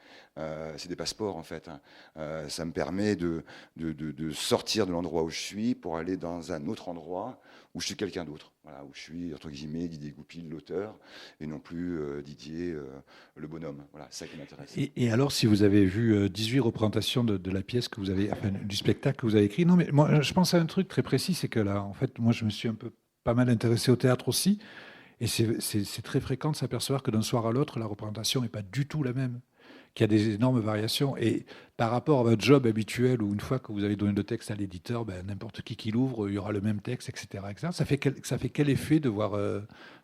C'est des passeports en fait. Hein. Ça me permet de sortir de l'endroit où je suis pour aller dans un autre endroit où je suis quelqu'un d'autre. Voilà, où je suis, entre guillemets, Didier Goupil, l'auteur, et non plus Didier, le bonhomme. Voilà, c'est ça qui m'intéresse. Et alors, si vous avez vu 18 représentations de la pièce que vous avez, enfin, du spectacle que vous avez écrit, non, mais moi, je pense à un truc très précis, c'est que là, en fait, moi, je me suis pas mal intéressé au théâtre aussi, et c'est très fréquent de s'apercevoir que d'un soir à l'autre, la représentation n'est pas du tout la même, qu'il y a des énormes variations. Et par rapport à votre job habituel, où une fois que vous avez donné le texte à l'éditeur, ben, n'importe qui l'ouvre, il y aura le même texte, etc. etc. Ça fait quel effet de voir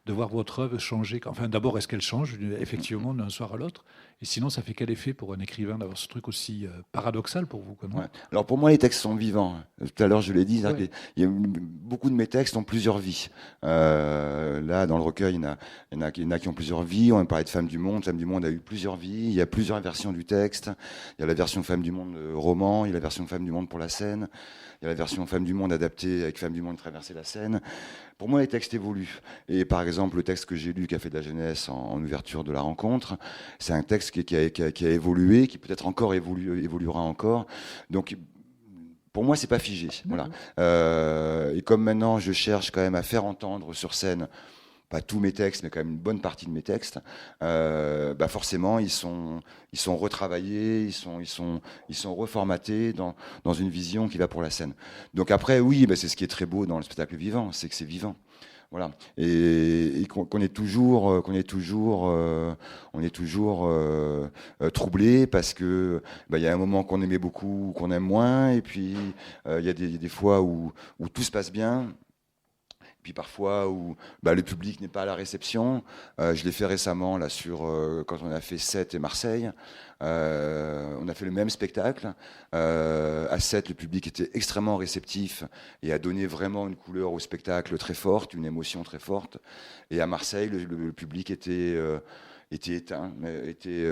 votre œuvre changer? Enfin, d'abord, est-ce qu'elle change effectivement d'un soir à l'autre? Et sinon, ça fait quel effet pour un écrivain d'avoir ce truc aussi paradoxal pour vous, non? Ouais. Alors pour moi, les textes sont vivants. Tout à l'heure, je l'ai dit, Ouais. beaucoup de mes textes ont plusieurs vies. Là, dans le recueil, il y en a qui ont plusieurs vies. On a parlé de Femme du Monde. Femme du Monde a eu plusieurs vies. Il y a plusieurs versions du texte. Il y a la version Femme du Monde roman, il y a la version Femme du Monde pour la scène, il y a la version Femme du Monde adaptée avec Femme du Monde traverser la Seine. Pour moi, les textes évoluent. Et par exemple, le texte que j'ai lu, qui a fait de la jeunesse en ouverture de la rencontre, c'est un texte qui a évolué, qui peut-être encore évoluera encore. Donc, pour moi, c'est pas figé. Voilà. Et comme maintenant, je cherche quand même à faire entendre sur scène, pas tous mes textes, mais quand même une bonne partie de mes textes, forcément, ils sont retravaillés, ils sont reformatés dans une vision qui va pour la scène. Donc après, oui, c'est ce qui est très beau dans le spectacle vivant, c'est que c'est vivant. Voilà, et qu'on est toujours troublé parce que il y a un moment qu'on aimait beaucoup, qu'on aime moins, et puis il y a des fois où tout se passe bien. Puis parfois où le public n'est pas à la réception. Je l'ai fait récemment là quand on a fait Sète et Marseille. On a fait le même spectacle. À Sète, le public était extrêmement réceptif et a donné vraiment une couleur au spectacle très forte, une émotion très forte. Et à Marseille, le public était éteint, était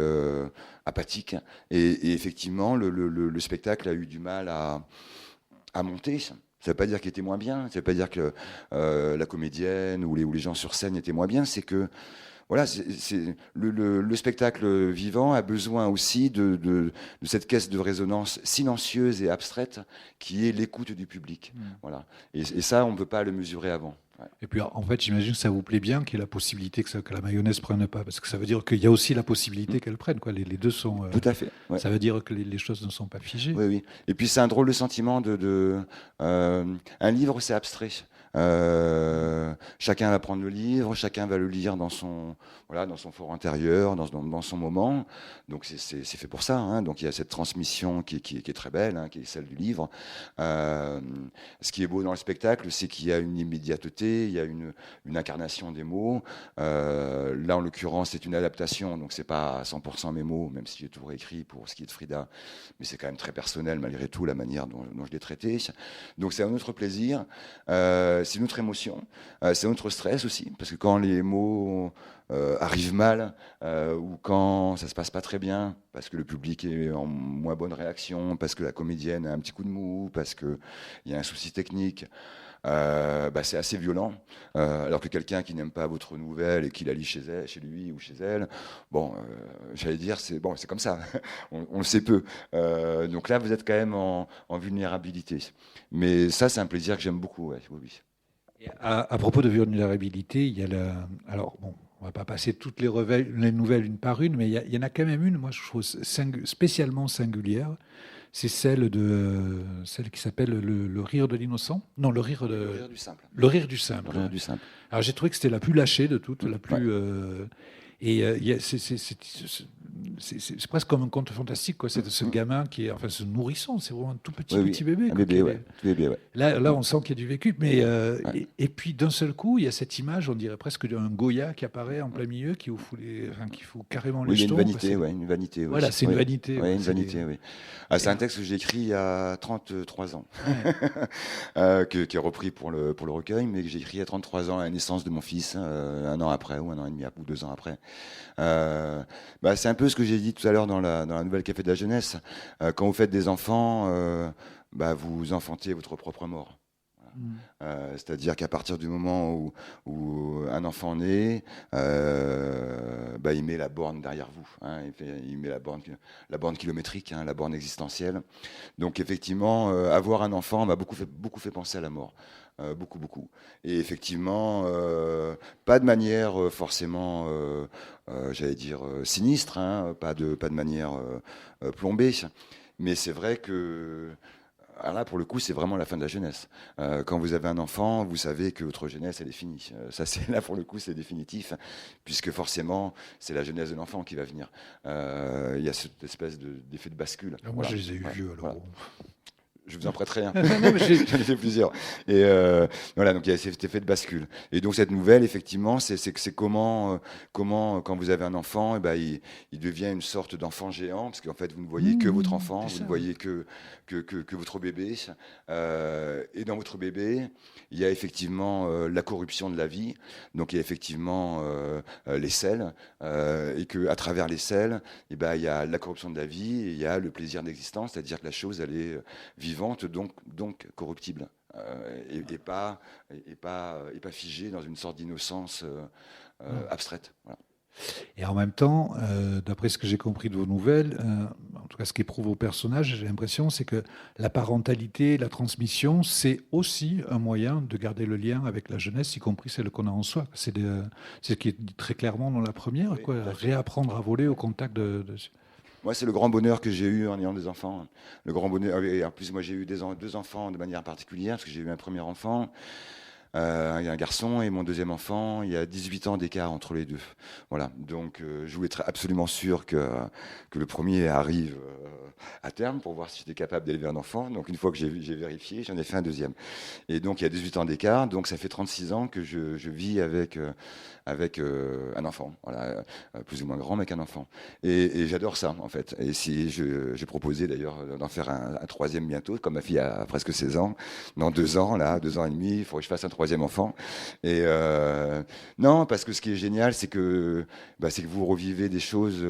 apathique. Et effectivement, le spectacle a eu du mal à monter. Ça ne veut pas dire qu'il était moins bien, ça ne veut pas dire que la comédienne ou les gens sur scène étaient moins bien, c'est que voilà, le spectacle vivant a besoin aussi de cette caisse de résonance silencieuse et abstraite qui est l'écoute du public. Voilà. Et ça, on ne peut pas le mesurer avant. Ouais. Et puis, en fait, j'imagine que ça vous plaît bien qu'il y ait la possibilité que la mayonnaise ne prenne pas, parce que ça veut dire qu'il y a aussi la possibilité qu'elle prenne, quoi. Les deux sont... Tout à fait. Ouais. Ça veut dire que les choses ne sont pas figées. Oui, oui. Et puis, c'est un drôle de sentiment un livre, c'est abstrait. Chacun va prendre le livre, chacun va le lire dans son fort intérieur, dans son moment. Donc c'est fait pour ça. Hein. Donc il y a cette transmission qui est très belle, hein, qui est celle du livre. Ce qui est beau dans le spectacle, c'est qu'il y a une immédiateté, il y a une incarnation des mots. Là, en l'occurrence, c'est une adaptation, donc c'est pas à 100% mes mots, même si j'ai tout réécrit pour ce qui est de Frida, mais c'est quand même très personnel malgré tout la manière dont je l'ai traité. Donc c'est un autre plaisir. C'est une autre émotion, c'est un autre stress aussi, parce que quand les mots arrivent mal ou quand ça se passe pas très bien, parce que le public est en moins bonne réaction, parce que la comédienne a un petit coup de mou, parce qu'il y a un souci technique, c'est assez violent. Alors que quelqu'un qui n'aime pas votre nouvelle et qui la lit chez lui ou chez elle, j'allais dire, c'est comme ça, on le sait peu. Donc là, vous êtes quand même en vulnérabilité. Mais ça, c'est un plaisir que j'aime beaucoup, ouais, oui. À propos de vulnérabilité, il y a alors bon, on va pas passer toutes les nouvelles une par une, mais il y en a quand même une, moi je trouve spécialement singulière. C'est celle qui s'appelle le rire de l'innocent. Non, le rire du simple. Le rire du simple. Le rire du simple. Alors j'ai trouvé que c'était la plus lâchée de toutes, la plus. C'est presque comme un conte fantastique, quoi. C'est de ce gamin qui est, enfin, ce nourrisson, c'est vraiment un tout petit bébé. Un bébé, ouais. Bébé, ouais. Là, on sent qu'il y a du vécu, mais et puis d'un seul coup, il y a cette image, on dirait presque d'un Goya qui apparaît en plein milieu, qui fout carrément les jetons. Il y a une vanité. Voilà, c'est une vanité. Oui, une vanité, oui. C'est un texte que j'ai écrit il y a 33 ans, qui est repris pour le recueil, mais que j'ai écrit il y a 33 ans à la naissance de mon fils, un an après, ou un an et demi, ou 2 ans après. C'est un peu ce que j'ai dit tout à l'heure dans la nouvelle Café de la Jeunesse. Quand vous faites des enfants, vous enfantez votre propre mort. C'est-à-dire qu'à partir du moment où un enfant naît, il met la borne derrière vous, hein, il met la borne kilométrique, hein, la borne existentielle. Donc effectivement, avoir un enfant m'a beaucoup fait penser à la mort. Beaucoup. Et effectivement, pas de manière forcément, j'allais dire, sinistre, hein, pas de manière plombée, mais c'est vrai que alors là, pour le coup, c'est vraiment la fin de la jeunesse. Quand vous avez un enfant, vous savez que votre jeunesse, elle est finie. Ça, là, pour le coup, c'est définitif, puisque forcément, c'est la jeunesse de l'enfant qui va venir. Il y a cette espèce d'effet de bascule. Alors moi, je les ai eu vieux, alors. Voilà. Je vous en prêterai un. Non, J'en ai fait plusieurs. Et voilà, donc il y a cet effet de bascule. Et donc cette nouvelle, effectivement, c'est comment, quand vous avez un enfant, il devient une sorte d'enfant géant, parce qu'en fait, vous ne voyez que votre enfant, vous ne voyez que votre bébé. Et dans votre bébé, il y a effectivement la corruption de la vie. Donc il y a effectivement les selles, et qu'à travers les selles, il y a la corruption de la vie, et il y a le plaisir d'existence, c'est-à-dire que la chose, elle est vivante, donc corruptible, et pas figée dans une sorte d'innocence abstraite. Voilà. Et en même temps, d'après ce que j'ai compris de vos nouvelles, en tout cas ce qu'éprouvent vos personnages, j'ai l'impression, c'est que la parentalité, la transmission, c'est aussi un moyen de garder le lien avec la jeunesse, y compris celle qu'on a en soi. C'est ce qui est dit très clairement dans la première, oui, quoi, réapprendre à voler au contact de... Moi, c'est le grand bonheur que j'ai eu en ayant des enfants. Le grand bonheur. Et en plus, moi, j'ai eu 2 enfants de manière particulière, parce que j'ai eu un premier enfant. Il y a un garçon, et mon deuxième enfant, il y a 18 ans d'écart entre les deux. Voilà. Donc, je voulais être absolument sûr que le premier arrive à terme pour voir si j'étais capable d'élever un enfant. Donc, une fois que j'ai vérifié, j'en ai fait un deuxième. Et donc, il y a 18 ans d'écart. Donc, ça fait 36 ans que je vis avec un enfant, voilà, plus ou moins grand, mais qu'un enfant. Et j'adore ça, en fait. Et si j'ai proposé d'ailleurs d'en faire un troisième bientôt, comme ma fille a presque 16 ans, dans 2 ans, là, 2 ans et demi, il faudrait que je fasse un troisième enfant. Et non, parce que ce qui est génial, c'est que vous revivez des choses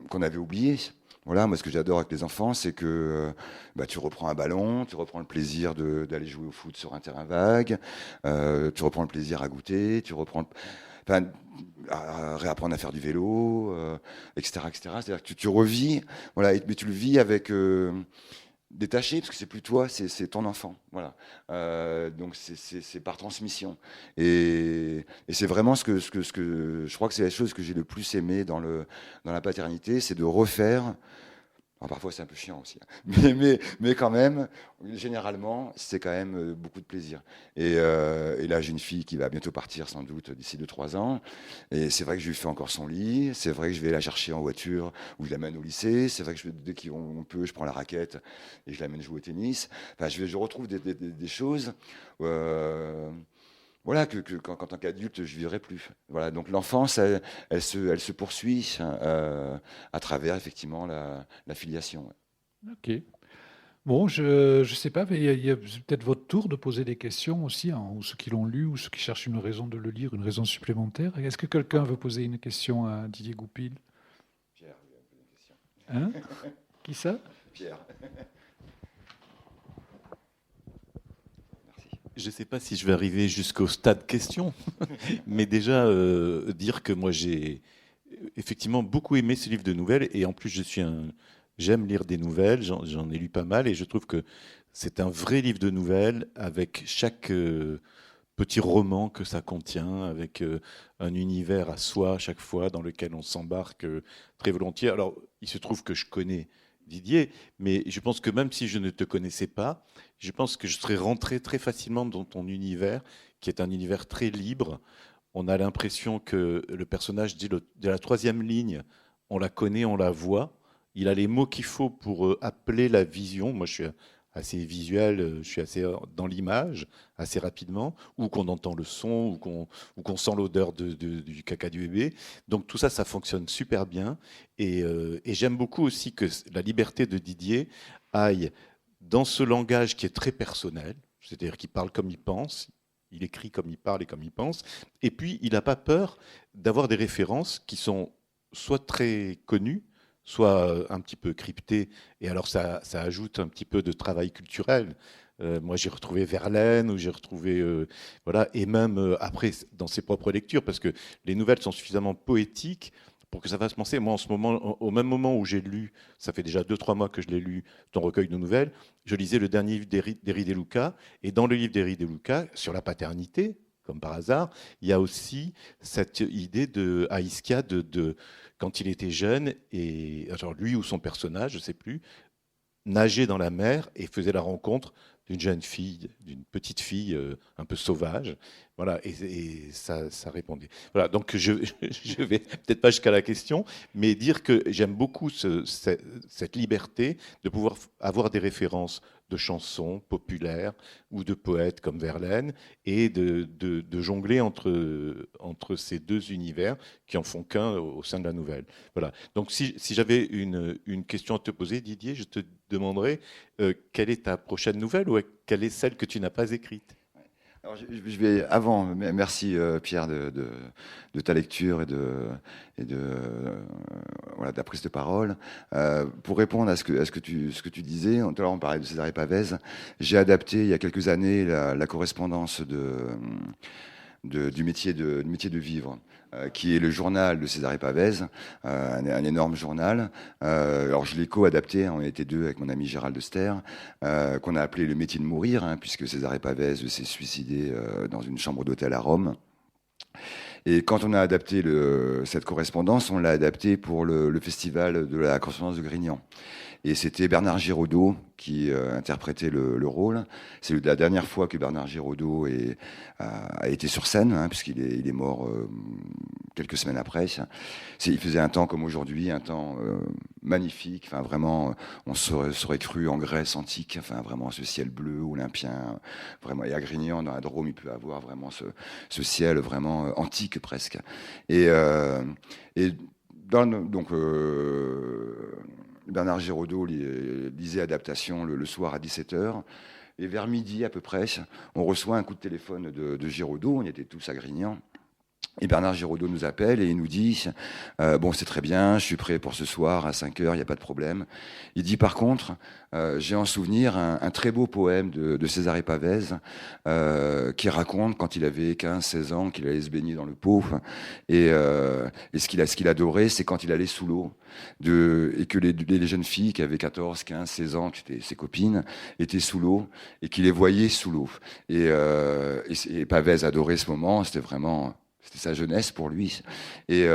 qu'on avait oubliées. Voilà, moi ce que j'adore avec les enfants, c'est que tu reprends un ballon, tu reprends le plaisir d'aller jouer au foot sur un terrain vague, tu reprends le plaisir à goûter, enfin, à réapprendre à faire du vélo, etc., etc. C'est-à-dire que tu revis, voilà, mais tu le vis avec détaché, parce que c'est plus toi, c'est ton enfant, voilà. Donc c'est par transmission, et c'est vraiment ce que je crois que c'est la chose que j'ai le plus aimé dans la paternité, c'est de refaire. Alors, parfois c'est un peu chiant aussi, hein. Mais quand même, généralement, c'est quand même beaucoup de plaisir. Et là, j'ai une fille qui va bientôt partir, sans doute, d'ici 2 3 ans. Et c'est vrai que je lui fais encore son lit. C'est vrai que je vais la chercher en voiture ou je l'amène au lycée. C'est vrai que dès qu'on peut, je prends la raquette et je l'amène jouer au tennis. Enfin, je retrouve des choses. euh, voilà, qu'en tant qu'adulte, je ne vivrai plus. Voilà, donc l'enfance, elle se poursuit à travers, effectivement, la filiation. Ouais. Ok. Bon, je ne sais pas, mais il y a peut-être votre tour de poser des questions aussi, hein, ou ceux qui l'ont lu, ou ceux qui cherchent une raison de le lire, une raison supplémentaire. Est-ce que quelqu'un veut poser une question à Didier Goupil? Pierre, vous avez posé une question. Hein? Qui ça? Pierre, merci. Je ne sais pas si je vais arriver jusqu'au stade question, mais déjà dire que moi j'ai effectivement beaucoup aimé ce livre de nouvelles et en plus j'aime lire des nouvelles, j'en ai lu pas mal et je trouve que c'est un vrai livre de nouvelles avec chaque petit roman que ça contient, avec un univers à soi à chaque fois dans lequel on s'embarque très volontiers. Alors il se trouve que je connais Didier, mais je pense que même si je ne te connaissais pas, je pense que je serais rentré très facilement dans ton univers, qui est un univers très libre. On a l'impression que le personnage dit de la troisième ligne, on la connaît, on la voit. Il a les mots qu'il faut pour appeler la vision. Moi, je suis assez visuel, je suis assez dans l'image, assez rapidement, ou qu'on entend le son, ou qu'on sent l'odeur du caca du bébé. Donc tout ça, ça fonctionne super bien. Et j'aime beaucoup aussi que la liberté de Didier aille dans ce langage qui est très personnel, c'est-à-dire qu'il parle comme il pense, il écrit comme il parle et comme il pense, et puis il n'a pas peur d'avoir des références qui sont soit très connues, soit un petit peu cryptées, et alors ça ajoute un petit peu de travail culturel. Moi, j'ai retrouvé Verlaine, ou j'ai retrouvé, voilà, et même après dans ses propres lectures, parce que les nouvelles sont suffisamment poétiques pour que ça fasse penser. Moi, en ce moment, au même moment où j'ai lu, ça fait déjà 2 3 mois que je l'ai lu, ton recueil de nouvelles, je lisais le dernier livre d'Eri De Luca, et dans le livre d'Eri De Luca, sur la paternité, comme par hasard, il y a aussi cette idée de Aïskia, quand il était jeune, et alors lui ou son personnage, je ne sais plus, nageait dans la mer et faisait la rencontre d'une jeune fille, d'une petite fille un peu sauvage. Voilà, et ça répondait. Voilà, donc je ne vais peut-être pas jusqu'à la question, mais dire que j'aime beaucoup cette liberté de pouvoir avoir des références de chansons populaires ou de poètes comme Verlaine et de jongler entre ces deux univers qui en font qu'un au sein de la nouvelle. Voilà. Donc si j'avais une question à te poser, Didier, je te demanderais quelle est ta prochaine nouvelle ou quelle est celle que tu n'as pas écrite? Alors, je vais avant, merci Pierre de ta lecture voilà, de la prise de parole. Pour répondre à ce que tu disais, tout à l'heure on parlait de César Pavese, j'ai adapté il y a quelques années la correspondance du métier de vivre, qui est le journal de César Pavese, un énorme journal. Alors je l'ai co-adapté, on était deux avec mon ami Gérald Dester, qu'on a appelé le métier de mourir, hein, puisque César Pavese s'est suicidé dans une chambre d'hôtel à Rome. Et quand on a adapté cette correspondance, on l'a adapté pour le festival de la correspondance de Grignan. Et c'était Bernard Giraudot qui interprétait le rôle. C'est la dernière fois que Bernard Giraudot a été sur scène, hein, puisqu'il est mort quelques semaines après. Il faisait un temps comme aujourd'hui, un temps magnifique. Enfin, vraiment, on serait cru en Grèce antique. Enfin, vraiment, ce ciel bleu olympien. Vraiment, et à Grignan, dans la Drôme, il peut avoir vraiment ce ciel vraiment antique presque. Et donc, Bernard Giraudot lisait Adaptation le soir à 17h. Et vers midi à peu près, on reçoit un coup de téléphone de Giraudot. On était tous à Grignan. Et Bernard Giraudot nous appelle et il nous dit bon, c'est très bien, je suis prêt pour ce soir à 5 heures, il n'y a pas de problème. Il dit par contre, j'ai en souvenir un très beau poème de César Pavese qui raconte quand il avait 15-16 ans qu'il allait se baigner dans le Pô et ce qu'il adorait, c'est quand il allait sous l'eau. Et que les jeunes filles qui avaient 14, 15, 16 ans, qui étaient ses copines, étaient sous l'eau et qu'il les voyait sous l'eau. Et Pavese adorait ce moment, c'était sa jeunesse pour lui. Et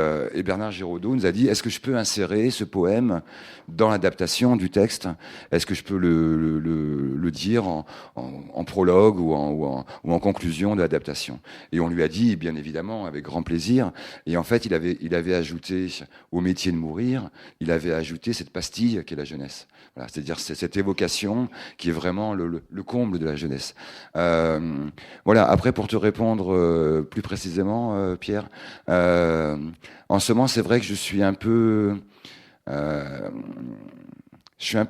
Bernard Giraudot nous a dit, est-ce que je peux insérer ce poème dans l'adaptation du texte? Est-ce que je peux le dire en prologue ou en conclusion de l'adaptation? Et on lui a dit, bien évidemment, avec grand plaisir. Et en fait, il avait ajouté au métier de mourir, il avait ajouté cette pastille qu'est la jeunesse. Voilà, c'est-à-dire cette évocation qui est vraiment le comble de la jeunesse. Voilà, après, pour te répondre plus précisément, Pierre. En ce moment, c'est vrai que je suis un peu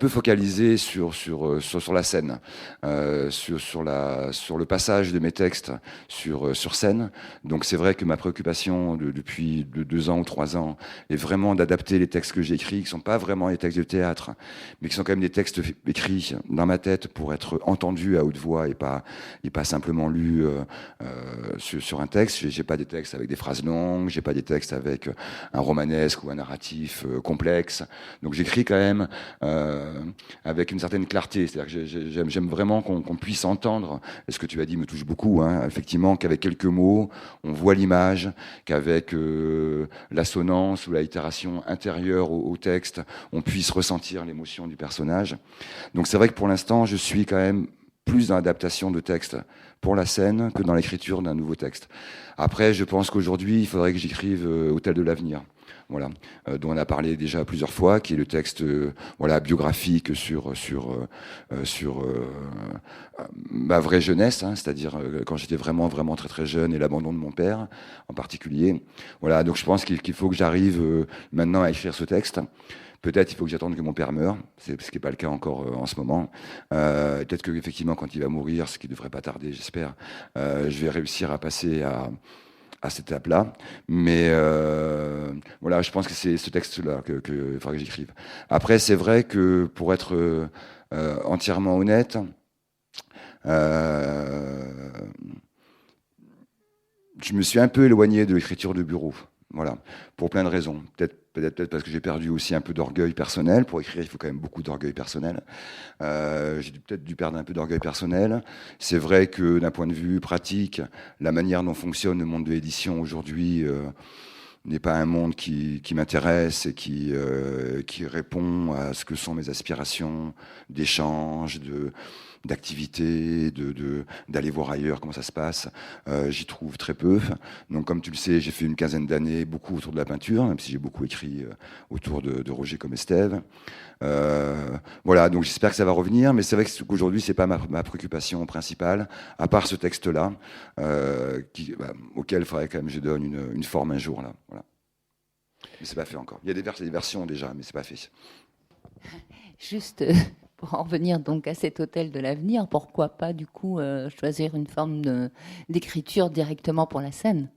focalisé sur la scène, sur le passage de mes textes sur scène. Donc c'est vrai que ma préoccupation depuis 2 ans ou 3 ans est vraiment d'adapter les textes que j'écris, qui sont pas vraiment les textes de théâtre, mais qui sont quand même des textes écrits dans ma tête pour être entendus à haute voix et pas simplement lus sur un texte. J'ai pas des textes avec des phrases longues, j'ai pas des textes avec un romanesque ou un narratif complexe. Donc j'écris quand même avec une certaine clarté. C'est-à-dire que j'aime vraiment qu'on puisse entendre, et ce que tu as dit me touche beaucoup, hein, effectivement, qu'avec quelques mots, on voit l'image, qu'avec l'assonance ou l'itération intérieure au texte, on puisse ressentir l'émotion du personnage. Donc c'est vrai que pour l'instant, je suis quand même plus dans l'adaptation de texte pour la scène que dans l'écriture d'un nouveau texte. Après, je pense qu'aujourd'hui, il faudrait que j'écrive Hôtel de l'avenir. Voilà, dont on a parlé déjà plusieurs fois, qui est le texte biographique sur ma vraie jeunesse, hein, c'est-à-dire quand j'étais vraiment très très jeune et l'abandon de mon père en particulier. Voilà, donc je pense qu'il faut que j'arrive maintenant à écrire ce texte. Peut-être il faut que j'attende que mon père meure, ce qui n'est pas le cas encore en ce moment. Peut-être qu'effectivement, quand il va mourir, ce qui ne devrait pas tarder, j'espère, je vais réussir à passer à cette étape-là. Mais voilà, je pense que c'est ce texte-là qu'il faudra que j'écrive. Après, c'est vrai que pour être entièrement honnête, je me suis un peu éloigné de l'écriture de bureau. Voilà, pour plein de raisons. Peut-être parce que j'ai perdu aussi un peu d'orgueil personnel. Pour écrire, il faut quand même beaucoup d'orgueil personnel. J'ai peut-être dû perdre un peu d'orgueil personnel. C'est vrai que d'un point de vue pratique, la manière dont fonctionne le monde de l'édition aujourd'hui n'est pas un monde qui m'intéresse et qui répond à ce que sont mes aspirations d'échange, d'activité, d'aller voir ailleurs comment ça se passe. J'y trouve très peu. Donc, comme tu le sais, j'ai fait une quinzaine d'années, beaucoup autour de la peinture, même si j'ai beaucoup écrit autour de Roger Comestève. Voilà, donc j'espère que ça va revenir, mais c'est vrai qu'aujourd'hui, c'est pas ma préoccupation principale, à part ce texte-là, auquel il faudrait quand même que je donne une forme un jour. Là. Voilà. Mais c'est pas fait encore. Il y a des versions déjà, mais c'est pas fait. Juste pour en revenir donc à cet hôtel de l'avenir, pourquoi pas du coup choisir une forme d'écriture directement pour la scène?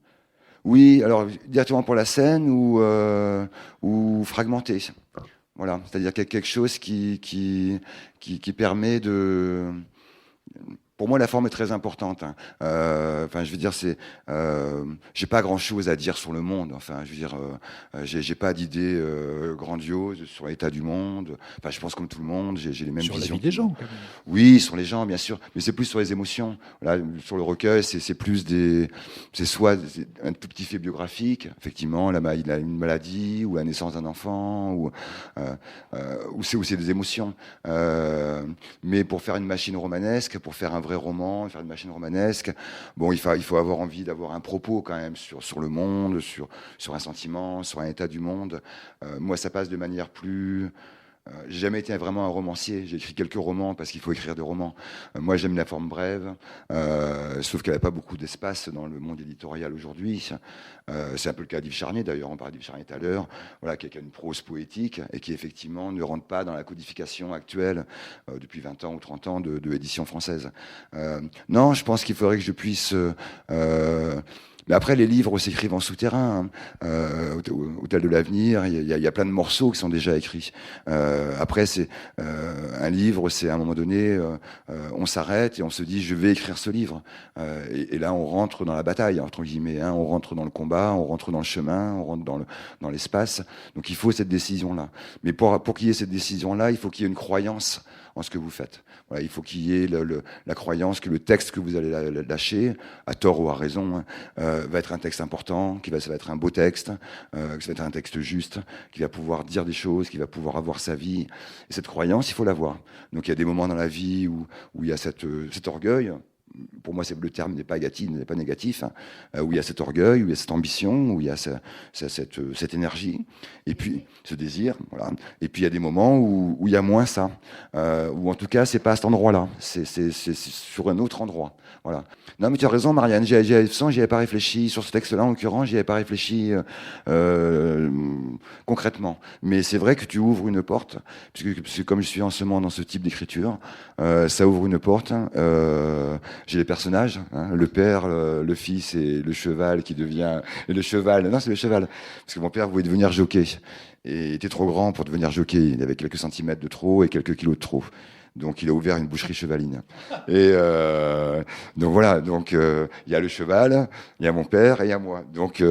Oui, alors directement pour la scène ou fragmenté. Voilà, c'est-à-dire quelque chose qui permet de... Pour moi, la forme est très importante. Hein. Enfin, je veux dire, j'ai pas grand-chose à dire sur le monde. Enfin, je veux dire, j'ai pas d'idées grandioses sur l'état du monde. Enfin, je pense comme tout le monde, j'ai les mêmes visions. Sur la vie des gens, quand même. Oui, sur les gens, bien sûr, mais c'est plus sur les émotions. Voilà, sur le recueil, c'est plus c'est soit un tout petit fait biographique, effectivement, il a une maladie ou la naissance d'un enfant, ou c'est des émotions. Mais pour faire une machine romanesque, pour faire un vrai roman, faire une machine romanesque, bon, il faut avoir envie d'avoir un propos quand même sur le monde, sur un sentiment, sur un état du monde. Moi, ça passe de manière plus... j'ai jamais été vraiment un romancier. J'ai écrit quelques romans parce qu'il faut écrire des romans. Moi, j'aime la forme brève, sauf qu'elle n'a pas beaucoup d'espace dans le monde éditorial aujourd'hui. C'est un peu le cas d'Yves Charnier, d'ailleurs, on parlait d'Yves Charnier tout à l'heure, voilà, qui a une prose poétique et qui, effectivement, ne rentre pas dans la codification actuelle depuis 20 ans ou 30 ans de l'édition française. Non, je pense qu'il faudrait que je puisse Mais après, les livres s'écrivent en souterrain. Hôtel de l'avenir, il y a plein de morceaux qui sont déjà écrits. Après, c'est un livre, c'est à un moment donné, on s'arrête et on se dit, je vais écrire ce livre. Et là, on rentre dans la bataille, entre guillemets. Hein, on rentre dans le combat, on rentre dans le chemin, on rentre dans l'espace. Donc, il faut cette décision-là. Mais pour qu'il y ait cette décision-là, il faut qu'il y ait une croyance en ce que vous faites. Voilà, il faut qu'il y ait la croyance que le texte que vous allez lâcher, à tort ou à raison, hein, va être un texte important, ça va être un beau texte, que ça va être un texte juste, qui va pouvoir dire des choses, qui va pouvoir avoir sa vie. Et cette croyance, il faut l'avoir. Donc il y a des moments dans la vie où il y a cet orgueil. Pour moi, le terme n'est pas négatif, hein, où il y a cet orgueil, où il y a cette ambition, où il y a cette énergie, et puis ce désir, voilà. Et puis il y a des moments où il y a moins ça, ou en tout cas, c'est pas à cet endroit-là, c'est sur un autre endroit, voilà. Non, mais tu as raison, Marianne, j'y avais pas réfléchi sur ce texte-là, en l'occurrence, j'y avais pas réfléchi concrètement. Mais c'est vrai que tu ouvres une porte, puisque comme je suis en ce moment dans ce type d'écriture, ça ouvre une porte. J'ai les personnages, hein, le père, le fils et le cheval qui devient... Et le cheval, non, c'est le cheval. Parce que mon père voulait devenir jockey. Et il était trop grand pour devenir jockey. Il avait quelques centimètres de trop et quelques kilos de trop. Donc il a ouvert une boucherie chevaline. Et donc voilà, donc il y a le cheval, il y a mon père et il y a moi. Donc il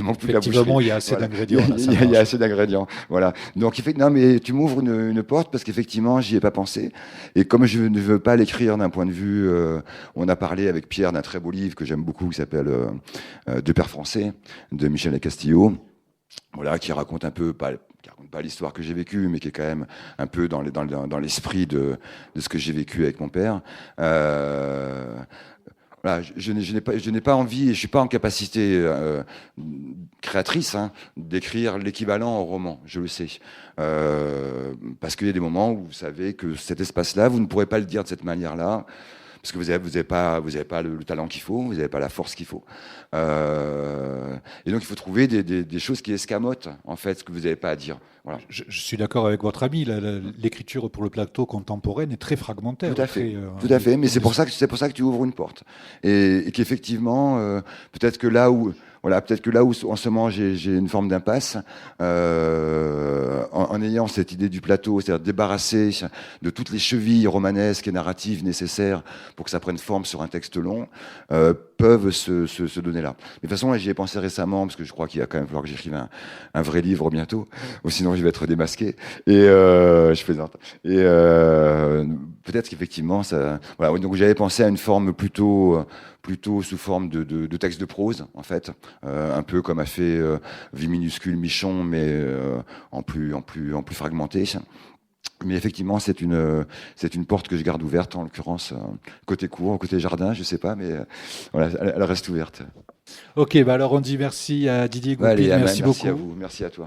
manque plus la boucherie. Effectivement, il y a assez d'ingrédients. Il y a assez d'ingrédients. Voilà. Donc non, mais tu m'ouvres une porte parce qu'effectivement, j'y ai pas pensé. Et comme je ne veux pas l'écrire d'un point de vue, on a parlé avec Pierre d'un très beau livre que j'aime beaucoup qui s'appelle Deux pères français de Michel Castillo. Voilà, qui raconte un peu qui raconte pas l'histoire que j'ai vécue, mais qui est quand même un peu dans l'esprit de ce que j'ai vécu avec mon père. Voilà, je n'ai pas envie, et je suis pas en capacité créatrice, hein, d'écrire l'équivalent au roman. Je le sais, parce qu'il y a des moments où vous savez que cet espace-là, vous ne pourrez pas le dire de cette manière-là. Parce que vous avez pas le talent qu'il faut, vous n'avez pas la force qu'il faut. Et donc il faut trouver des choses qui escamotent en fait ce que vous n'avez pas à dire. Voilà. Je suis d'accord avec votre ami. L'écriture pour le plateau contemporaine est très fragmentaire. Tout à fait. Tout à fait. Mais c'est pour ça que tu ouvres une porte et qu'effectivement peut-être que là où en ce moment j'ai une forme d'impasse, en ayant cette idée du plateau, c'est-à-dire débarrasser de toutes les chevilles romanesques et narratives nécessaires pour que ça prenne forme sur un texte long, peuvent se donner là. Mais de toute façon, j'y ai pensé récemment, parce que je crois qu'il va quand même falloir que j'écrive un vrai livre bientôt, ou sinon je vais être démasqué. Et je plaisante. Et peut-être qu'effectivement, ça. Voilà. Donc j'avais pensé à une forme plutôt sous forme de texte de prose, en fait, un peu comme a fait Vie minuscule Michon, mais en plus fragmenté. Mais effectivement, c'est une porte que je garde ouverte, en l'occurrence côté cour, côté jardin, je sais pas, mais voilà, elle reste ouverte. Ok, bah alors on dit merci à Didier Goupil, merci beaucoup. Merci à vous, merci à toi.